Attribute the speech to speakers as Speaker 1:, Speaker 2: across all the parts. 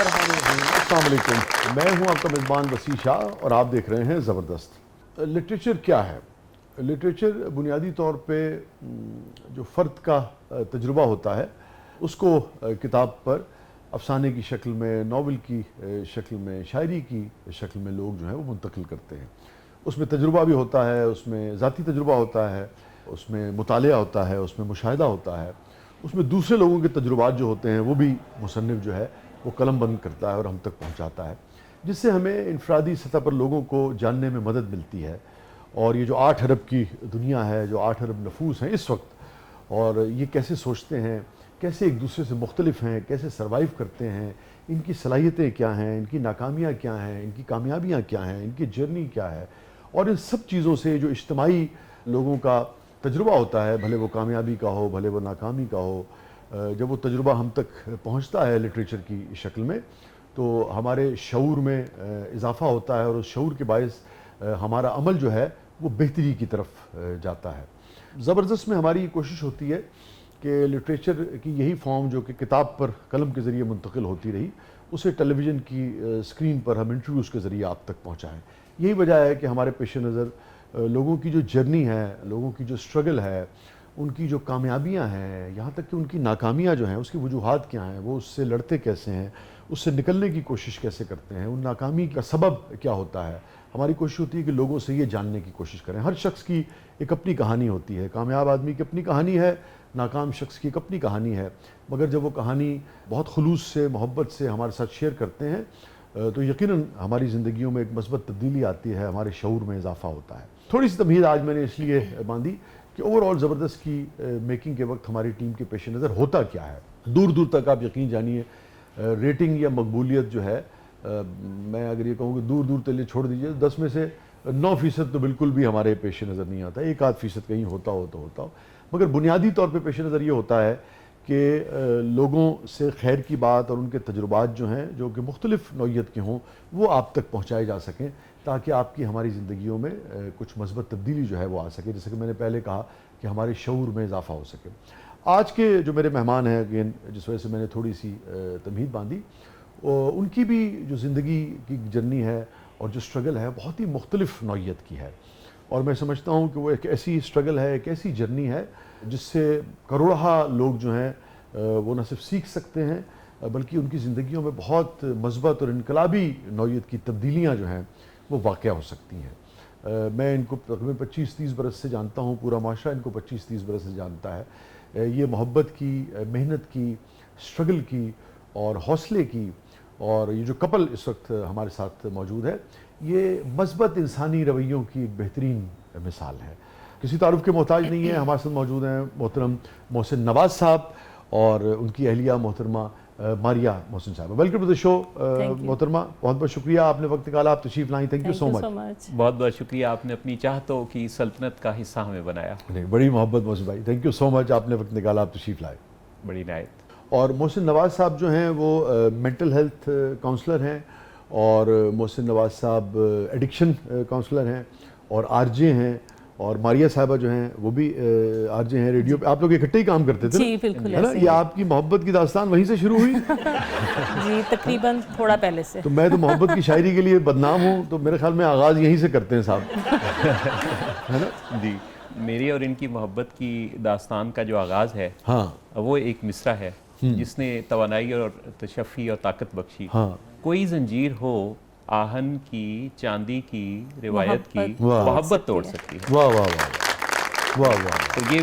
Speaker 1: السلام علیکم، میں ہوں آپ کا میزبان وسیع شاہ اور آپ دیکھ رہے ہیں زبردست۔ لٹریچر کیا ہے؟ لٹریچر بنیادی طور پہ جو فرد کا تجربہ ہوتا ہے اس کو کتاب پر افسانے کی شکل میں، ناول کی شکل میں، شاعری کی شکل میں لوگ جو ہیں وہ منتقل کرتے ہیں۔ اس میں تجربہ بھی ہوتا ہے، اس میں ذاتی تجربہ ہوتا ہے، اس میں مطالعہ ہوتا ہے، اس میں مشاہدہ ہوتا ہے، اس میں دوسرے لوگوں کے تجربات جو ہوتے ہیں وہ بھی مصنف جو ہے وہ قلم بند کرتا ہے اور ہم تک پہنچاتا ہے، جس سے ہمیں انفرادی سطح پر لوگوں کو جاننے میں مدد ملتی ہے۔ اور یہ جو 8 ارب کی دنیا ہے، جو 8 ارب نفوس ہیں اس وقت، اور یہ کیسے سوچتے ہیں، کیسے ایک دوسرے سے مختلف ہیں، کیسے سروائیو کرتے ہیں، ان کی صلاحیتیں کیا ہیں، ان کی ناکامیاں کیا ہیں، ان کی کامیابیاں کیا ہیں، ان کی جرنی کیا ہے، اور ان سب چیزوں سے جو اجتماعی لوگوں کا تجربہ ہوتا ہے، بھلے وہ کامیابی کا ہو، بھلے وہ ناکامی کا ہو، جب وہ تجربہ ہم تک پہنچتا ہے لٹریچر کی شکل میں تو ہمارے شعور میں اضافہ ہوتا ہے، اور اس شعور کے باعث ہمارا عمل جو ہے وہ بہتری کی طرف جاتا ہے۔ زبردست میں ہماری یہ کوشش ہوتی ہے کہ لٹریچر کی یہی فارم جو کہ کتاب پر قلم کے ذریعے منتقل ہوتی رہی، اسے ٹیلی ویژن کی اسکرین پر ہم انٹرویوز کے ذریعے آپ تک پہنچائیں۔ یہی وجہ ہے کہ ہمارے پیش نظر لوگوں کی جو جرنی ہے، لوگوں کی جو اسٹرگل ہے، ان کی جو کامیابیاں ہیں، یہاں تک کہ ان کی ناکامیاں جو ہیں اس کی وجوہات کیا ہیں، وہ اس سے لڑتے کیسے ہیں، اس سے نکلنے کی کوشش کیسے کرتے ہیں، ان ناکامی کا سبب کیا ہوتا ہے۔ ہماری کوشش ہوتی ہے کہ لوگوں سے یہ جاننے کی کوشش کریں۔ ہر شخص کی ایک اپنی کہانی ہوتی ہے، کامیاب آدمی کی اپنی کہانی ہے، ناکام شخص کی ایک اپنی کہانی ہے، مگر جب وہ کہانی بہت خلوص سے، محبت سے ہمارے ساتھ شیئر کرتے ہیں تو یقیناً ہماری زندگیوں میں ایک مثبت تبدیلی آتی ہے، ہمارے شعور میں اضافہ ہوتا ہے۔ تھوڑی سی تمہید آج میں نے اس لیے باندھی کہ اوور آل زبردست کی میکنگ کے وقت ہماری ٹیم کے پیش نظر ہوتا کیا ہے۔ دور دور تک آپ یقین جانیے ریٹنگ یا مقبولیت جو ہے، میں اگر یہ کہوں کہ دور دور تلے چھوڑ دیجئے، 10 میں سے 9% تو بالکل بھی ہمارے پیش نظر نہیں آتا، 1-8% کہیں ہوتا ہو، مگر بنیادی طور پہ پیش نظر یہ ہوتا ہے کہ لوگوں سے خیر کی بات اور ان کے تجربات جو ہیں جو کہ مختلف نوعیت کے ہوں وہ آپ تک پہنچائے جا سکیں، تاکہ آپ کی ہماری زندگیوں میں کچھ مثبت تبدیلی جو ہے وہ آ سکے، جیسے کہ میں نے پہلے کہا کہ ہمارے شعور میں اضافہ ہو سکے۔ آج کے جو میرے مہمان ہیں، اگین جس وجہ سے میں نے تھوڑی سی تمہید باندھی، ان کی بھی جو زندگی کی جرنی ہے اور جو سٹرگل ہے بہت ہی مختلف نوعیت کی ہے، اور میں سمجھتا ہوں کہ وہ ایک ایسی سٹرگل ہے، ایک ایسی جرنی ہے جس سے کروڑہا لوگ جو ہیں وہ نہ صرف سیکھ سکتے ہیں بلکہ ان کی زندگیوں میں بہت مثبت اور انقلابی نوعیت کی تبدیلیاں جو ہیں وہ واقع ہو سکتی ہیں۔ میں ان کو تقریباً 25-30 برس سے جانتا ہوں، پورا معاشرہ ان کو 25-30 برس سے جانتا ہے۔ یہ محبت کی، محنت کی، سٹرگل کی اور حوصلے کی، اور یہ جو کپل اس وقت ہمارے ساتھ موجود ہے یہ مثبت انسانی رویوں کی ایک بہترین مثال ہے۔ کسی تعارف کے محتاج نہیں ہے، ہمارے ساتھ موجود ہیں محترم محسن نواز صاحب اور ان کی اہلیہ محترمہ ماریہ محسن صاحب۔ ویلکم ٹو دی شو محترمہ، بہت بہت شکریہ آپ نے وقت نکالا، آپ تشریف لائیں، تھینک یو سو مچ۔
Speaker 2: بہت بہت شکریہ، آپ نے اپنی چاہتوں کی سلطنت کا حصہ ہمیں بنایا۔
Speaker 1: بڑی محبت محسن بھائی، تھینک یو سو مچ، آپ نے وقت نکالا، آپ تشریف لائے۔
Speaker 2: بڑی عنایت۔
Speaker 1: اور محسن نواز صاحب جو ہیں وہ مینٹل ہیلتھ کاؤنسلر ہیں، اور محسن نواز صاحب ایڈکشن کاؤنسلر ہیں اور آر جے ہیں، اور ماریہ صاحبہ جو ہیں وہ بھی آر جے ہیں ریڈیو پہ۔ آپ لوگ اکٹھے ہی کام کرتے تھے
Speaker 3: جی بالکل،
Speaker 1: ہے نا؟ یہ آپ کی محبت کی داستان وہیں سے شروع ہوئی؟
Speaker 3: جی تقریباً تھوڑا پہلے سے۔
Speaker 1: تو میں تو محبت کی شاعری کے لیے بدنام ہوں، تو میرے خیال میں آغاز یہیں سے کرتے ہیں صاحب، ہے نا؟
Speaker 2: جی، میری اور ان کی محبت کی داستان کا جو آغاز ہے
Speaker 1: ہاں،
Speaker 2: وہ ایک مصرع ہے جس نے توانائی اور تشفی اور طاقت بخشی۔
Speaker 1: ہاں،
Speaker 2: کوئی زنجیر ہو آہن کی، چاندی کی، روایت کی،
Speaker 1: واہ،
Speaker 2: محبت توڑ سکتی ہے۔
Speaker 1: واہ واہ واہ واہ واہ۔
Speaker 2: تو یہ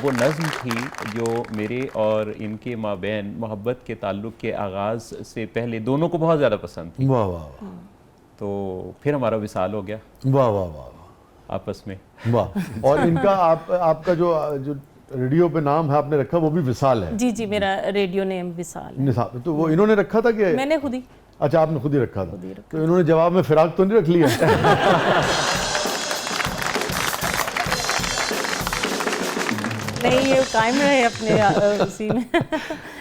Speaker 2: وہ نظم تھی جو میرے اور ان کے مابین محبت کے تعلق کے آغاز سے پہلے دونوں کو بہت زیادہ پسند تھی۔
Speaker 1: واہ واہ واہ،
Speaker 2: تو پھر ہمارا وصال ہو گیا
Speaker 1: واہ واہ واہ
Speaker 2: آپس میں۔
Speaker 1: واہ۔ اور ان کا آپ کا جو ریڈیو پہ نام ہے آپ نے رکھا وہ بھی وصال ہے؟
Speaker 3: جی جی، میرا ریڈیو نیم وصال ہے۔
Speaker 1: تو وہ انہوں نے رکھا تھا کہ
Speaker 3: میں نے خود ہی؟
Speaker 1: اچھا، آپ نے خود ہی رکھا تھا، تو انہوں نے جواب میں فراق تو نہیں رکھ لیا؟
Speaker 3: نہیں، یہ قائم رہے اپنے اسی میں۔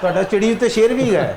Speaker 4: ਤੁਹਾਡਾ ਚਿੜੀ ਉੱਤੇ ਸ਼ੇਰ ਵੀ ਹੈ।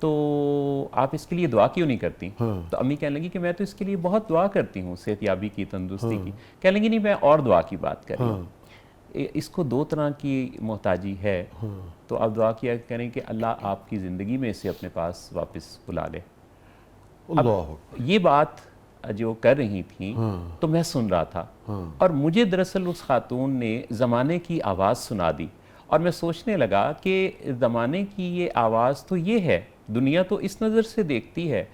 Speaker 2: تو آپ اس کے لیے دعا کیوں نہیں کرتی؟ تو امی کہنے لگی کہ میں تو اس کے لیے بہت دعا کرتی ہوں، صحت یابی کی، تندرستی کی۔ کہنے لگی نہیں، میں اور دعا کی بات کر رہی ہوں، اس کو 2 طرح کی محتاجی ہے، تو آپ دعا کیا کریں کہ اللہ آپ کی زندگی میں اسے اپنے پاس واپس بلا لے۔
Speaker 1: اللہ
Speaker 2: یہ بات جو کر رہی تھیں تو میں سن رہا تھا، اور مجھے دراصل اس خاتون نے زمانے کی آواز سنا دی، اور میں سوچنے لگا کہ زمانے کی یہ آواز تو یہ ہے، دنیا تو اس نظر سے دیکھتی ہے،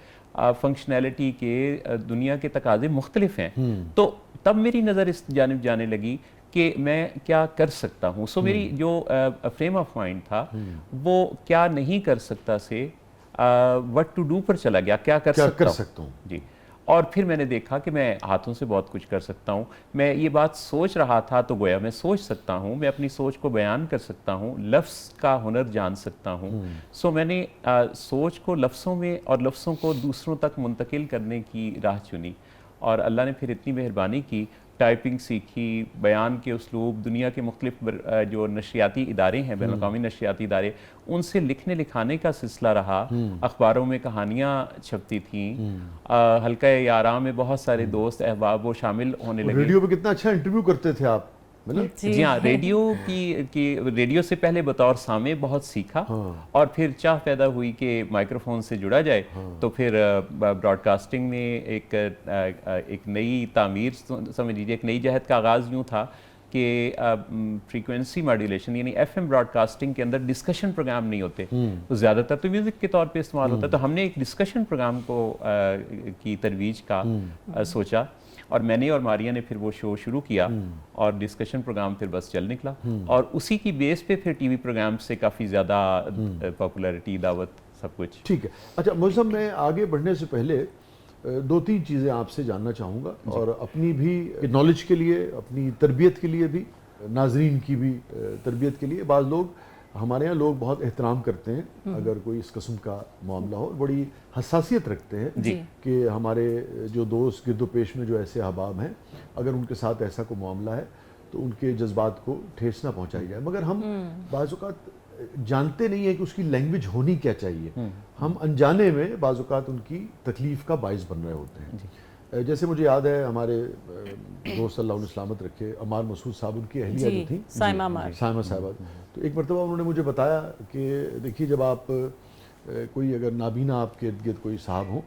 Speaker 2: فنکشنالٹی کے، دنیا کے تقاضے مختلف ہیں، تو تب میری نظر اس جانب جانے لگی کہ میں کیا کر سکتا ہوں۔ سو میری جو فریم آف مائنڈ تھا وہ کیا نہیں کر سکتا سے وٹ ٹو ڈو پر چلا گیا، کیا کر سکتا ہوں جی۔ اور پھر میں نے دیکھا کہ میں ہاتھوں سے بہت کچھ کر سکتا ہوں، میں یہ بات سوچ رہا تھا تو گویا میں سوچ سکتا ہوں، میں اپنی سوچ کو بیان کر سکتا ہوں، لفظ کا ہنر جان سکتا ہوں۔ سو میں نے سوچ کو لفظوں میں اور لفظوں کو دوسروں تک منتقل کرنے کی راہ چنی، اور اللہ نے پھر اتنی مہربانی کی، ٹائپنگ سیکھی، بیان کے اسلوب، دنیا کے مختلف جو نشریاتی ادارے ہیں، بین الاقوامی نشریاتی ادارے، ان سے لکھنے لکھانے کا سلسلہ رہا، اخباروں میں کہانیاں چھپتی تھیں، حلقہ یارام میں بہت سارے دوست احباب وہ شامل ہونے لگے۔
Speaker 1: ریڈیو پہ کتنا اچھا انٹرویو کرتے تھے آپ،
Speaker 2: جی ہاں، ریڈیو سے پہلے بطور سامع بہت سیکھا، اور پھر چاہ پیدا ہوئی کہ مائکروفون سے جڑا جائے، تو پھر براڈ کاسٹنگ میں ایک نئی تعمیر سمجھ لیجیے، ایک نئی جہد کا آغاز یوں تھا کہ فریکوینسی ماڈولیشن، یعنی ایف ایم براڈ کاسٹنگ کے اندر ڈسکشن پروگرام نہیں ہوتے، زیادہ تر تو میوزک کے طور پہ استعمال ہوتا ہے، تو ہم نے ایک ڈسکشن پروگرام کی ترویج کا سوچا، اور میں نے اور ماریا نے پھر وہ شو شروع کیا، اور ڈسکشن پروگرام پھر بس چل نکلا، اور اسی کی بیس پہ پھر ٹی وی پروگرام سے کافی زیادہ پاپولیرٹی، دعوت، سب کچھ۔
Speaker 1: ٹھیک ہے، اچھا موسم، میں آگے بڑھنے سے پہلے 2-3 چیزیں آپ سے جاننا چاہوں گا، اور اپنی بھی نالج کے لیے، اپنی تربیت کے لیے بھی، ناظرین کی بھی تربیت کے لیے۔ بعض لوگ، ہمارے یہاں لوگ بہت احترام کرتے ہیں اگر کوئی اس قسم کا معاملہ ہو، بڑی حساسیت رکھتے ہیں کہ ہمارے جو دوست گرد و پیش میں جو ایسے احباب ہیں، اگر ان کے ساتھ ایسا کوئی معاملہ ہے تو ان کے جذبات کو ٹھیس نہ پہنچائی جائے، مگر ہم بعض اوقات جانتے نہیں ہیں کہ اس کی لینگویج ہونی کیا چاہیے، ہم انجانے میں بعض اوقات ان کی تکلیف کا باعث بن رہے ہوتے ہیں۔ جیسے مجھے یاد ہے ہمارے دوست اللہ علیہ سلامت رکھے، عمار مسعود صاحب، ان کی اہلیہ جو تھیں سائمہ صاحبہ، تو ایک مرتبہ انہوں نے مجھے بتایا کہ دیکھیے، جب آپ کوئی اگر نابینا آپ کے ارد گرد کوئی صاحب ہوں،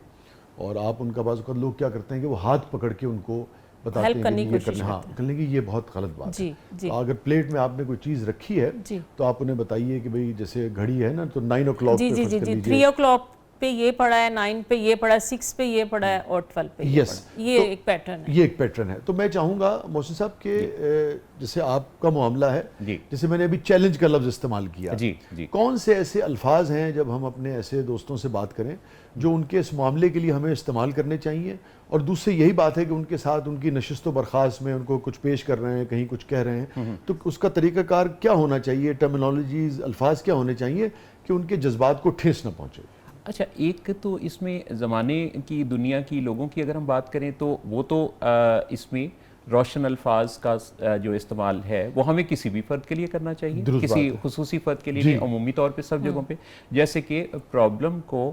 Speaker 1: اور آپ ان کا بعض اوقات لوگ کیا کرتے ہیں کہ وہ ہاتھ پکڑ کے ان کو بتاتے ہیں کہ یہ کرنا، ہاں کرنے کی، یہ بہت غلط بات ہے۔ اگر پلیٹ میں آپ نے کوئی چیز رکھی ہے تو آپ انہیں بتائیے کہ بھئی جیسے گھڑی ہے نا، تو 9 o'clock پہ فرض کر لیجیے،
Speaker 3: 3 o'clock پہ یہ پڑھا ہے، 9 پہ یہ پڑھا ہے، 6 پہ یہ پڑھا ہے، اور 12 پہ یہ پڑھا ہے۔ یہ ایک پیٹرن ہے،
Speaker 1: یہ ایک پیٹرن ہے۔ تو میں چاہوں گا محسن صاحب کہ جیسے آپ کا معاملہ ہے، جیسے میں نے ابھی چیلنج کا لفظ استعمال کیا، کون سے ایسے الفاظ ہیں جب ہم اپنے ایسے دوستوں سے بات کریں جو ان کے اس معاملے کے لیے ہمیں استعمال کرنے چاہیے، اور دوسری یہی بات ہے کہ ان کے ساتھ ان کی نشست و برخاست میں ان کو کچھ پیش کر رہے ہیں، کہیں کچھ کہہ رہے ہیں، تو اس کا طریقہ کار کیا ہونا چاہیے، ٹرمینالوجیز، الفاظ کیا ہونے چاہیے کہ ان کے جذبات کو ٹھیس نہ پہنچے؟
Speaker 2: اچھا، ایک تو اس میں زمانے کی، دنیا کی لوگوں کی اگر ہم بات کریں تو وہ تو اس میں روشن الفاظ کا جو استعمال ہے وہ ہمیں کسی بھی فرد کے لیے کرنا چاہیے، کسی خصوصی فرد کے لیے نہیں، عمومی طور پہ سب جگہوں پہ۔ جیسے کہ پرابلم کو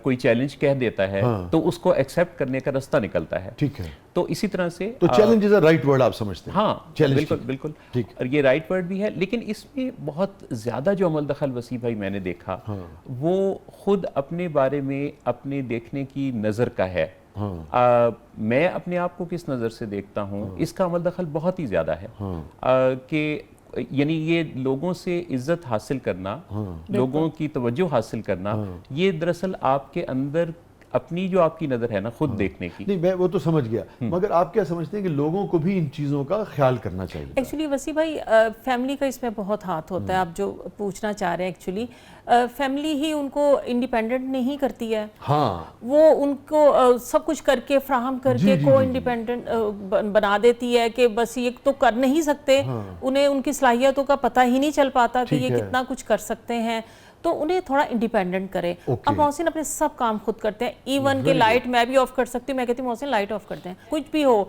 Speaker 2: کوئی چیلنج کہہ دیتا ہے تو اس کو ایکسیپٹ کرنے کا راستہ نکلتا ہے، ٹھیک ہے، تو اسی طرح سے
Speaker 1: تو challenge is a right word آپ سمجھتے ہیں؟
Speaker 2: ہاں بالکل بالکل، اور یہ رائٹ ورڈ بھی ہے، لیکن اس میں بہت زیادہ جو عمل دخل وسیع بھائی میں نے دیکھا وہ خود اپنے بارے میں اپنے دیکھنے کی نظر کا ہے۔ میں اپنے آپ کو کس نظر سے دیکھتا ہوں، اس کا عمل دخل بہت ہی زیادہ ہے، کہ یعنی یہ لوگوں سے عزت حاصل کرنا، لوگوں کی توجہ حاصل کرنا، یہ دراصل آپ کے اندر اپنی جو آپ کی نظر ہے نا خود دیکھنے کی۔
Speaker 1: نہیں، میں وہ تو سمجھ گیا، مگر آپ کیا سمجھتے ہیں کہ لوگوں کو بھی ان چیزوں کا خیال کرنا چاہیے؟
Speaker 3: ایکچولی وسیع بھائی، فیملی کا اس میں بہت ہاتھ ہوتا ہے۔ آپ جو پوچھنا چاہ رہے ہیں، ایکچولی فیملی ہی ان کو انڈیپینڈنٹ نہیں کرتی ہے، وہ ان کو سب کچھ کر کے فراہم کر کے کو انڈیپینڈنٹ بنا دیتی ہے کہ بس یہ تو کر نہیں سکتے، انہیں ان کی صلاحیتوں کا پتہ ہی نہیں چل پاتا کہ یہ کتنا کچھ کر سکتے ہیں، تو انہیں تھوڑا انڈیپینڈنٹ کرے۔ اب محسن اپنے سب کام خود کرتے ہیں، ایون کہ لائٹ میں بھی آف کر سکتی ہوں، میں کہتی ہوں محسن لائٹ آف کرتے ہیں، کچھ بھی ہو،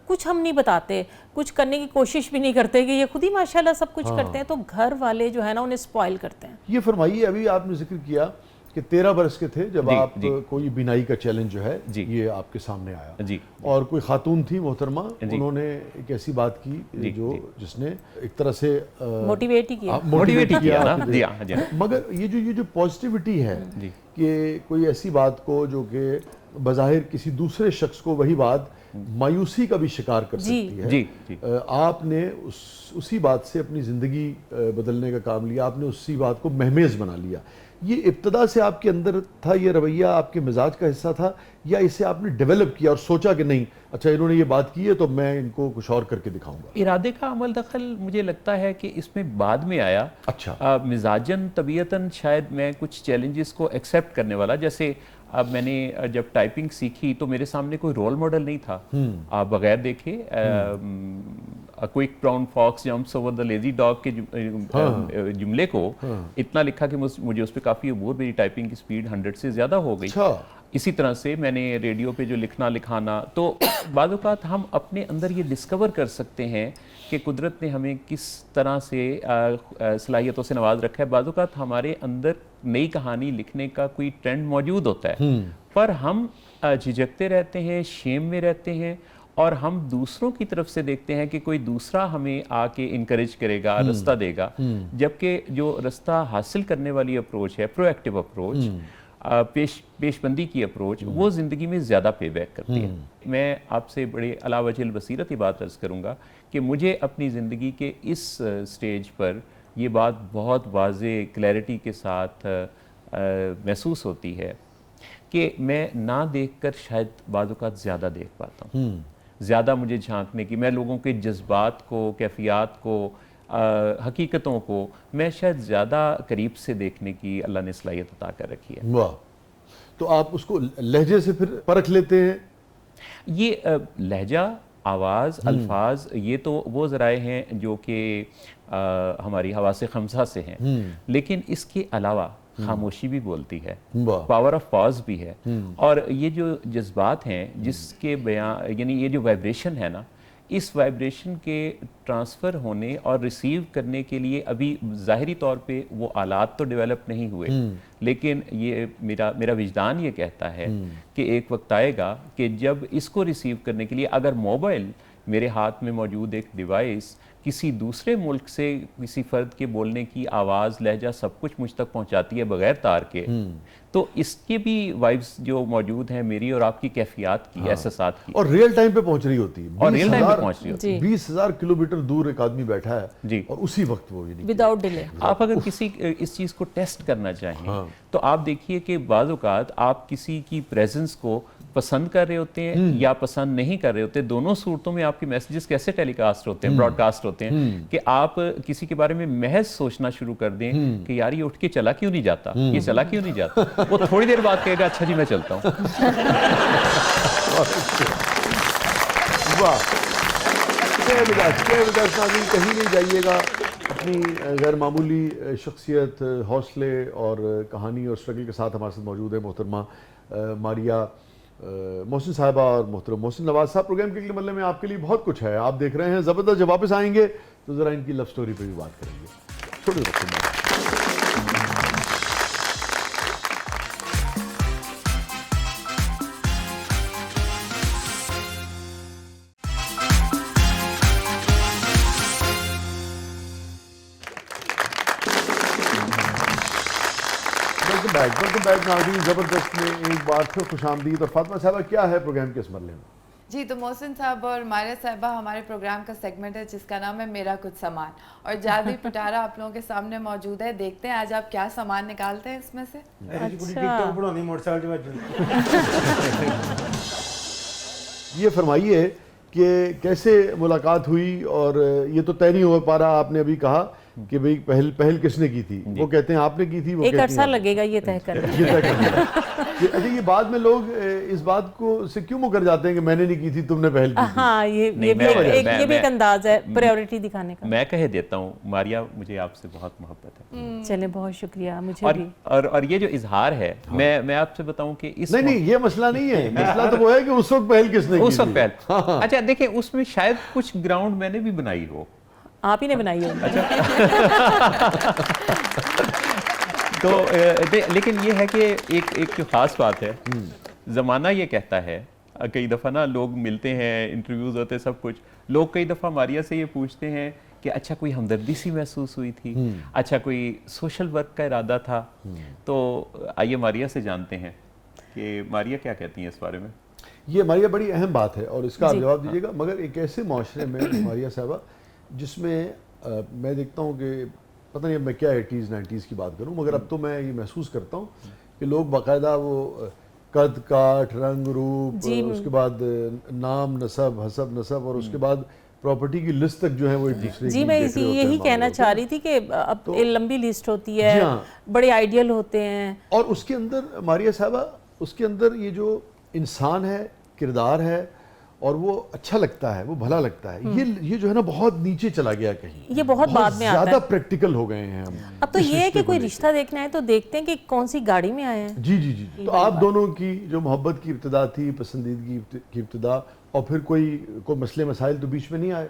Speaker 3: کچھ ہم نہیں بتاتے، کچھ کرنے کی کوشش بھی نہیں کرتے، کہ یہ خود ہی ماشاءاللہ سب کچھ کرتے ہیں، تو گھر والے جو ہے نا انہیں سپوائل کرتے ہیں۔
Speaker 1: یہ فرمائیے، ابھی آپ نے ذکر کیا کہ 13 برس کے تھے جب
Speaker 2: جی،
Speaker 1: آپ
Speaker 2: جی۔
Speaker 1: کو یہ بینائی کا چیلنج جو ہے
Speaker 2: جی۔
Speaker 1: یہ آپ کے سامنے آیا،
Speaker 2: جی۔
Speaker 1: اور کوئی خاتون تھی محترمہ،
Speaker 2: جی۔
Speaker 1: انہوں نے ایک ایسی بات کی
Speaker 2: جی،
Speaker 1: جو
Speaker 2: جی۔
Speaker 1: جس نے ایک طرح سے
Speaker 3: موٹیویٹ ہی کیا.
Speaker 2: موٹیویٹ ہی کیا نا.
Speaker 1: آپ کو
Speaker 2: جی ہاں، جی ہاں.
Speaker 1: مگر یہ جو پازیٹیوٹی ہے
Speaker 2: جی.
Speaker 1: کہ کوئی ایسی بات کو جو کہ بظاہر کسی دوسرے شخص کو وہی بات مایوسی کا بھی شکار کر سکتی ہے،
Speaker 2: جی جی
Speaker 1: آپ نے اسی بات سے اپنی زندگی بدلنے کا کام لیا، آپ نے اسی بات کو مہمیز بنا لیا. یہ ابتدا سے آپ کے اندر تھا یہ رویہ، آپ کے مزاج کا حصہ تھا، یا اسے آپ نے ڈیولپ کیا اور سوچا کہ نہیں اچھا انہوں نے یہ بات کی ہے تو میں ان کو کچھ اور کر کے دکھاؤں گا؟
Speaker 2: ارادے کا عمل دخل مجھے لگتا ہے کہ اس میں بعد میں آیا.
Speaker 1: اچھا.
Speaker 2: مزاجاً طبیعتاً شاید میں کچھ چیلنجز کو ایکسیپٹ کرنے والا، جیسے اب میں نے جب ٹائپنگ سیکھی تو میرے سامنے کوئی رول ماڈل نہیں تھا. آپ بغیر دیکھے quick brown Fox jumps over the lazy dog کے جملے کو اتنا لکھا کہ مجھے اس پہ کافی عبور، میری ٹائپنگ کی سپیڈ 100 سے زیادہ ہو گئی. اسی طرح سے میں نے ریڈیو پہ جو لکھانا، تو بعض اوقات ہم اپنے اندر یہ ڈسکور کر سکتے ہیں کہ قدرت نے ہمیں کس طرح سے صلاحیتوں سے نواز رکھا ہے. بعض اوقات ہمارے اندر نئی کہانی لکھنے کا کوئی ٹرینڈ موجود ہوتا ہے، پر ہم جھجکتے رہتے ہیں، شیم میں رہتے ہیں، اور ہم دوسروں کی طرف سے دیکھتے ہیں کہ کوئی دوسرا ہمیں آ کے انکریج کرے گا، رستہ دے گا. جبکہ جو رستہ حاصل کرنے والی اپروچ ہے، پرو ایکٹیو اپروچ، پیش بندی کی اپروچ، وہ زندگی میں زیادہ پے بیک کرتی ہے. میں آپ سے بڑے علا وجہ البصیرت یہ بات عرض کروں گا کہ مجھے اپنی زندگی کے اس سٹیج پر یہ بات بہت واضح کلیئرٹی کے ساتھ محسوس ہوتی ہے کہ میں نہ دیکھ کر شاید بعض اوقات زیادہ دیکھ پاتا ہوں. زیادہ مجھے جھانکنے کی، میں لوگوں کے جذبات کو، کیفیات کو، حقیقتوں کو میں شاید زیادہ قریب سے دیکھنے کی اللہ نے صلاحیت عطا کر رکھی ہے.
Speaker 1: واہ. تو آپ اس کو لہجے سے پھر پرکھ لیتے ہیں؟
Speaker 2: یہ لہجہ، آواز، الفاظ، یہ تو وہ ذرائع ہیں جو کہ ہماری حواس خمسہ سے ہیں، لیکن اس کے علاوہ خاموشی بھی بولتی ہے، پاور آف پاز بھی ہے. اور یہ جو جذبات ہیں جس کے بیان، یعنی یہ جو وائبریشن ہے نا، اس وائبریشن کے ٹرانسفر ہونے اور ریسیو کرنے کے لیے ابھی ظاہری طور پہ وہ آلات تو ڈیولپ نہیں ہوئے، لیکن یہ میرا وجدان یہ کہتا ہے کہ ایک وقت آئے گا کہ جب اس کو ریسیو کرنے کے لیے اگر موبائل، میرے ہاتھ میں موجود ایک ڈیوائس، کسی دوسرے ملک سے کسی فرد کے بولنے کی آواز، لہجہ، سب کچھ مجھ تک پہنچاتی ہے بغیر تار کے، تو اس کے بھی وائبز جو موجود ہیں میری اور آپ کی کیفیات کی، احساسات کی،
Speaker 1: اور ریئل ٹائم پہ پہنچ رہی ہوتی ہے.
Speaker 2: اور ریئل ٹائم پہ پہنچ رہی ہوتی
Speaker 3: ہے.
Speaker 1: 20,000 کلومیٹر دور ایک آدمی بیٹھا ہے
Speaker 2: جی،
Speaker 1: اور اسی وقت وہ
Speaker 3: وداؤٹ ڈیلے.
Speaker 2: آپ اگر کسی اس چیز کو ٹیسٹ کرنا چاہیں تو آپ دیکھیے کہ بعض اوقات آپ کسی کی پریزنس کو پسند کر رہے ہوتے ہیں یا پسند نہیں کر رہے ہوتے. دونوں صورتوں میں آپ کے میسیجز کیسے ٹیلی کاسٹ ہوتے ہیں، براڈ کاسٹ ہوتے ہیں، کہ آپ کسی کے بارے میں محض سوچنا شروع کر دیں کہ یار یہ اٹھ کے چلا کیوں نہیں جاتا، یہ چلا کیوں نہیں جاتا، وہ تھوڑی دیر بعد کہے گا اچھا جی میں چلتا ہوں.
Speaker 1: واہ. ناظرین کہیں نہیں جائیے گا. اپنی غیر معمولی شخصیت، حوصلے اور کہانی اور اسٹرگل کے ساتھ ہمارے ساتھ موجود ہے محترمہ ماریہ محسن صاحبہ اور محترم محسن نواز صاحب. پروگرام کے مرحلے میں آپ کے لیے بہت کچھ ہے، آپ دیکھ رہے ہیں زبردست. جب واپس آئیں گے تو ذرا ان کی لو سٹوری پہ بھی بات کریں گے. چھوٹے وقت میں ویلکم بیک ناظرین. زبردست میں ایک بار پھر خوش آمدید. اور فاطمہ صاحبہ کیا ہے پروگرام کے اس مرحلے میں؟
Speaker 5: جی تو محسن صاحب اور ماریہ صاحبہ ہمارے پروگرام کا سیگمنٹ ہے جس کا نام ہے میرا کچھ سامان، اور جادوئی پٹارا آپ لوگوں کے سامنے موجود ہے. دیکھتے ہیں آج آپ کیا سامان نکالتے ہیں اس میں سے.
Speaker 1: یہ فرمائیے کہ کیسے ملاقات ہوئی، اور یہ تو طے نہیں ہو پا رہا. آپ نے ابھی کہا کہ بھئی پہل کس نے کی تھی، وہ کہتے ہیں آپ نے کی تھی، وہ
Speaker 3: ایک
Speaker 1: کہتی
Speaker 3: عرصہ
Speaker 1: ہیں
Speaker 3: لگے گا یہ طے کرنے.
Speaker 1: اچھا یہ بعد میں لوگ اس بات کو سے کیوں مکر جاتے ہیں کہ میں نے نہیں کی تھی تم نے پہل کی تھی؟
Speaker 3: ہاں یہ بھی ایک انداز ہے پریورٹی دکھانے کا.
Speaker 2: میں کہہ دیتا ہوں ماریہ، مجھے آپ سے بہت محبت ہے.
Speaker 3: چلیں بہت شکریہ. مجھے بھی.
Speaker 2: اور یہ جو اظہار ہے، میں آپ سے بتاؤں کہ اس
Speaker 1: نہیں یہ مسئلہ نہیں ہے. مسئلہ تو وہ ہے کہ اس وقت پہل کس نے کی تھی.
Speaker 2: اس وقت پہل. اچھا دیکھیں اس میں شاید کچھ گراؤنڈ میں نے بھی بنائی ہو.
Speaker 3: آپ ہی نے بنائی ہوگی.
Speaker 2: تو لیکن یہ ہے کہ ایک جو خاص بات ہے، زمانہ یہ کہتا ہے، کئی دفعہ نا لوگ ملتے ہیں، انٹرویوز ہوتے ہیں، سب کچھ، لوگ کئی دفعہ ماریا سے یہ پوچھتے ہیں کہ اچھا کوئی ہمدردی سی محسوس ہوئی تھی، اچھا کوئی سوشل ورک کا ارادہ تھا. تو آئیے ماریا سے جانتے ہیں کہ ماریا کیا کہتی ہیں اس بارے میں.
Speaker 1: یہ ماریا بڑی اہم بات ہے اور اس کا آپ جواب دیجیے گا. مگر ایک ایسے معاشرے میں ماریا صاحبہ جس میں میں دیکھتا ہوں کہ پتہ نہیں اب میں کیا 80s 90s کی بات کروں، مگر اب تو میں یہ محسوس کرتا ہوں کہ لوگ باقاعدہ وہ قد کاٹ، رنگ روپ، اس کے بعد نام نسب، حسب نسب، اور اس کے بعد پراپرٹی کی لسٹ تک جو ہے وہ ایک دوسرے
Speaker 3: جی میں یہی کہنا چاہ رہی تھی کہ اب لمبی لسٹ ہوتی ہے، بڑے آئیڈیل ہوتے ہیں، اور
Speaker 1: اس کے اندر ماریا صاحبہ اس کے اندر یہ جو انسان ہے، کردار ہے، اور وہ اچھا لگتا ہے، وہ بھلا لگتا ہے، یہ جو ہے نا بہت نیچے چلا گیا کہیں،
Speaker 3: یہ بہت بعد میں آتا ہے،
Speaker 1: زیادہ پریکٹیکل ہو گئے ہیں ہم.
Speaker 3: اب تو یہ ہے کہ کوئی رشتہ دیکھنا ہے تو دیکھتے ہیں کہ کون سی گاڑی میں آئے ہیں.
Speaker 1: جی جی جی. تو آپ دونوں کی جو محبت کی ابتدا تھی، پسندیدگی کی ابتدا، اور پھر کوئی مسئلے مسائل تو بیچ میں نہیں آئے؟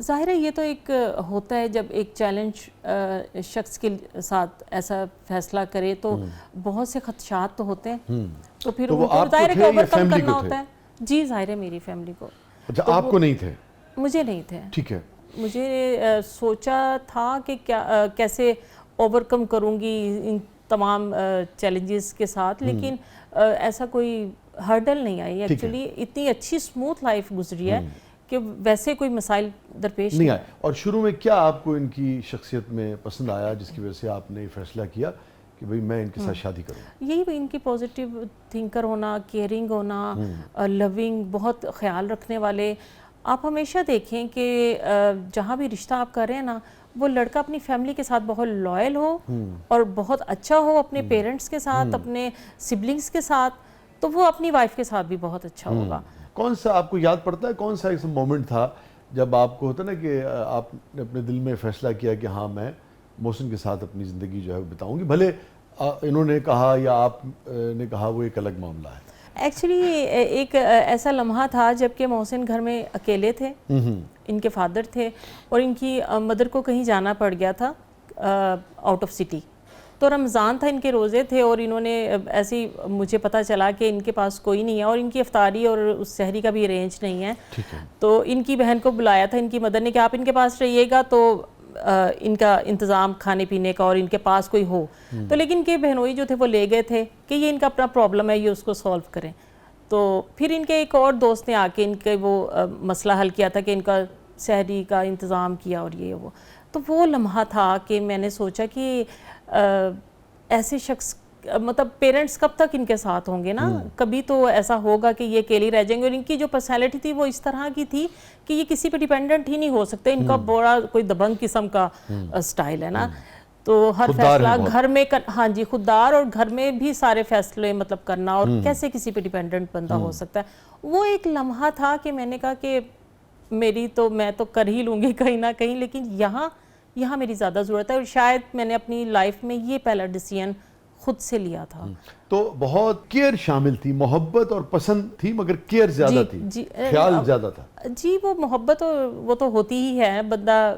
Speaker 3: ظاہر ہے یہ تو ایک ہوتا ہے جب ایک چیلنج شخص کے ساتھ ایسا فیصلہ کرے تو بہت سے خدشات تو ہوتے ہیں، تو پھر وہ ظاہر ہے کہ اوور کم کرنا ہوتا ہے. جی ظاہر ہے میری فیملی کو.
Speaker 1: اچھا آپ کو نہیں تھے؟
Speaker 3: مجھے نہیں تھے.
Speaker 1: ٹھیک ہے.
Speaker 3: مجھے سوچا تھا کہ کیسے اوور کم کروں گی ان تمام چیلنجز کے ساتھ، لیکن ایسا کوئی ہرڈل نہیں آئی. ایکچولی اتنی اچھی اسموتھ لائف گزری ہے کہ ویسے کوئی مسائل درپیش نہیں
Speaker 1: آئے. اور شروع میں کیا آپ کو ان کی شخصیت میں پسند آیا جس کی وجہ سے آپ نے فیصلہ کیا کہ بھئی میں ان کے ساتھ شادی کروں؟
Speaker 3: یہی ان کی پازیٹیو تھنکر ہونا، کیئرنگ ہونا، لونگ، بہت خیال رکھنے والے. آپ ہمیشہ دیکھیں کہ جہاں بھی رشتہ آپ کر رہے ہیں نا، وہ لڑکا اپنی فیملی کے ساتھ بہت لائل ہو اور بہت اچھا ہو اپنے پیرنٹس کے ساتھ، اپنے سبلنگز کے ساتھ، تو وہ اپنی وائف کے ساتھ بھی بہت اچھا ہوگا.
Speaker 1: کون سا آپ کو یاد پڑتا ہے، کون سا ایک مومنٹ تھا جب آپ کو ہوتا نا کہ آپ نے اپنے دل میں فیصلہ کیا کہ ہاں میں محسن کے ساتھ اپنی زندگی جو ہے بتاؤں گی، بھلے انہوں نے کہا یا آپ نے کہا، وہ ایک الگ معاملہ ہے.
Speaker 3: ایکچولی ایک ایسا لمحہ تھا جب کہ محسن گھر میں اکیلے تھے، ان کے فادر تھے اور ان کی مدر کو کہیں جانا پڑ گیا تھا آؤٹ آف سٹی. تو رمضان تھا، ان کے روزے تھے، اور انہوں نے ایسی مجھے پتہ چلا کہ ان کے پاس کوئی نہیں ہے اور ان کی افطاری اور اس سحری کا بھی ارینج نہیں ہے. تو ان کی بہن کو بلایا تھا ان کی مدر نے کہ آپ ان کے پاس رہیے گا تو ان کا انتظام کھانے پینے کا اور ان کے پاس کوئی ہو. تو لیکن ان کے بہنوئی جو تھے وہ لے گئے تھے کہ یہ ان کا اپنا پرابلم ہے، یہ اس کو سولو کریں. تو پھر ان کے ایک اور دوست نے آ کے ان کے وہ مسئلہ حل کیا تھا کہ ان کا سحری کا انتظام کیا اور یہ وہ. تو وہ لمحہ تھا کہ میں نے سوچا کہ ایسے شخص، مطلب پیرنٹس کب تک ان کے ساتھ ہوں گے نا، کبھی تو ایسا ہوگا کہ یہ اکیلی رہ جائیں گے. اور ان کی جو پرسنالٹی تھی وہ اس طرح کی تھی کہ یہ کسی پہ ڈیپینڈنٹ ہی نہیں ہو سکتے. ان کا بڑا کوئی دبنگ قسم کا سٹائل ہے نا، تو ہر فیصلہ گھر میں ہاں جی خوددار، اور گھر میں بھی سارے فیصلے مطلب کرنا، اور کیسے کسی پہ ڈیپینڈنٹ بندہ ہو سکتا ہے. وہ ایک لمحہ تھا کہ میں نے کہا کہ میں تو کر ہی لوں گی کہیں نہ کہیں، لیکن یہاں میری زیادہ ضرورت ہے. اور شاید میں نے اپنی لائف میں یہ پہلا ڈیسیژن خود سے لیا تھا. تو
Speaker 1: بہت کیئر شامل تھی، محبت اور پسند تھی مگر کیئر زیادہ تھی، خیال زیادہ تھا.
Speaker 3: جی وہ محبت وہ تو ہوتی ہی ہے. بندہ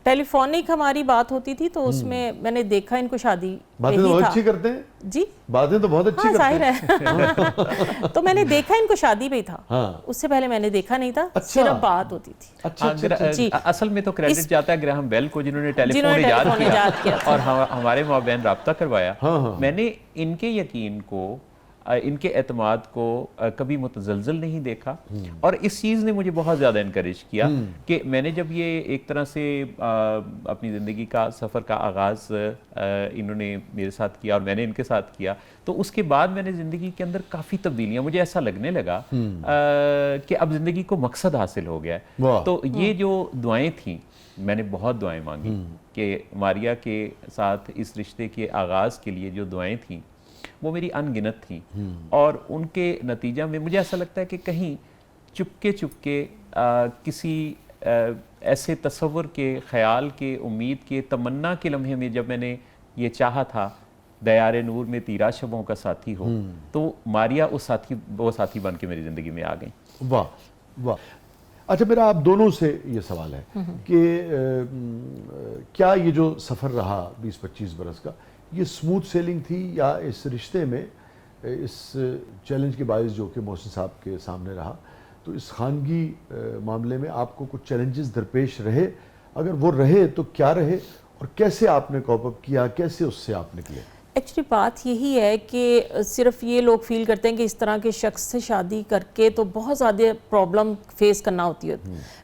Speaker 3: ٹیلی فونک ہماری بات ہوتی تھی تو اس میں میں نے دیکھا ان کو شادی
Speaker 1: باتیں تو بہت اچھی کرتے ہیں.
Speaker 3: جی
Speaker 1: باتیں تو بہت اچھی کرتے ہیں.
Speaker 3: ظاہر ہے. تو میں نے دیکھا ان کو شادی پہ تھا، اس سے پہلے میں نے دیکھا نہیں تھا، صرف بات ہوتی تھی.
Speaker 2: اصل میں تو کریڈٹ جاتا ہے گراہم بیل کو جنہوں نے ٹیلی فون ایجاد کیا اور ہمارے مابین رابطہ کروایا. میں نے ان کے یقین کو، ان کے اعتماد کو کبھی متزلزل نہیں دیکھا، اور اس چیز نے مجھے بہت زیادہ انکریج کیا کہ میں نے جب یہ ایک طرح سے اپنی زندگی کا سفر کا آغاز انہوں نے میرے ساتھ کیا اور میں نے ان کے ساتھ کیا، تو اس کے بعد میں نے زندگی کے اندر کافی تبدیلیاں، مجھے ایسا لگنے لگا کہ اب زندگی کو مقصد حاصل ہو گیا ہے. تو یہ جو دعائیں تھیں، میں نے بہت دعائیں مانگی کہ ماریا کے ساتھ اس رشتے کے آغاز کے لیے جو دعائیں تھیں وہ میری ان گنت تھیں، اور ان کے نتیجہ میں مجھے ایسا لگتا ہے کہ کہیں چپکے کسی ایسے تصور کے، خیال کے، امید کے، تمنا کے لمحے میں جب میں نے یہ چاہا تھا دیار نور میں تیرا شبوں کا ساتھی ہو، تو ماریا وہ ساتھی بن کے میری زندگی میں آ گئیں.
Speaker 1: واہ واہ. اچھا میرا آپ دونوں سے یہ سوال ہے کہ کیا یہ جو سفر رہا 20-25 برس کا یہ سموتھ سیلنگ تھی یا اس رشتے میں اس چیلنج کے باعث جو کہ محسن صاحب کے سامنے رہا تو اس خانگی معاملے میں آپ کو کچھ چیلنجز درپیش رہے؟ اگر وہ رہے تو کیا رہے اور کیسے آپ نے کوپ اپ کیا، کیسے اس سے آپ نکلے؟
Speaker 3: ایکچولی بات یہی ہے کہ صرف یہ لوگ فیل کرتے ہیں کہ اس طرح کے شخص سے شادی کر کے تو بہت زیادہ پرابلم فیس کرنا ہوتی ہے.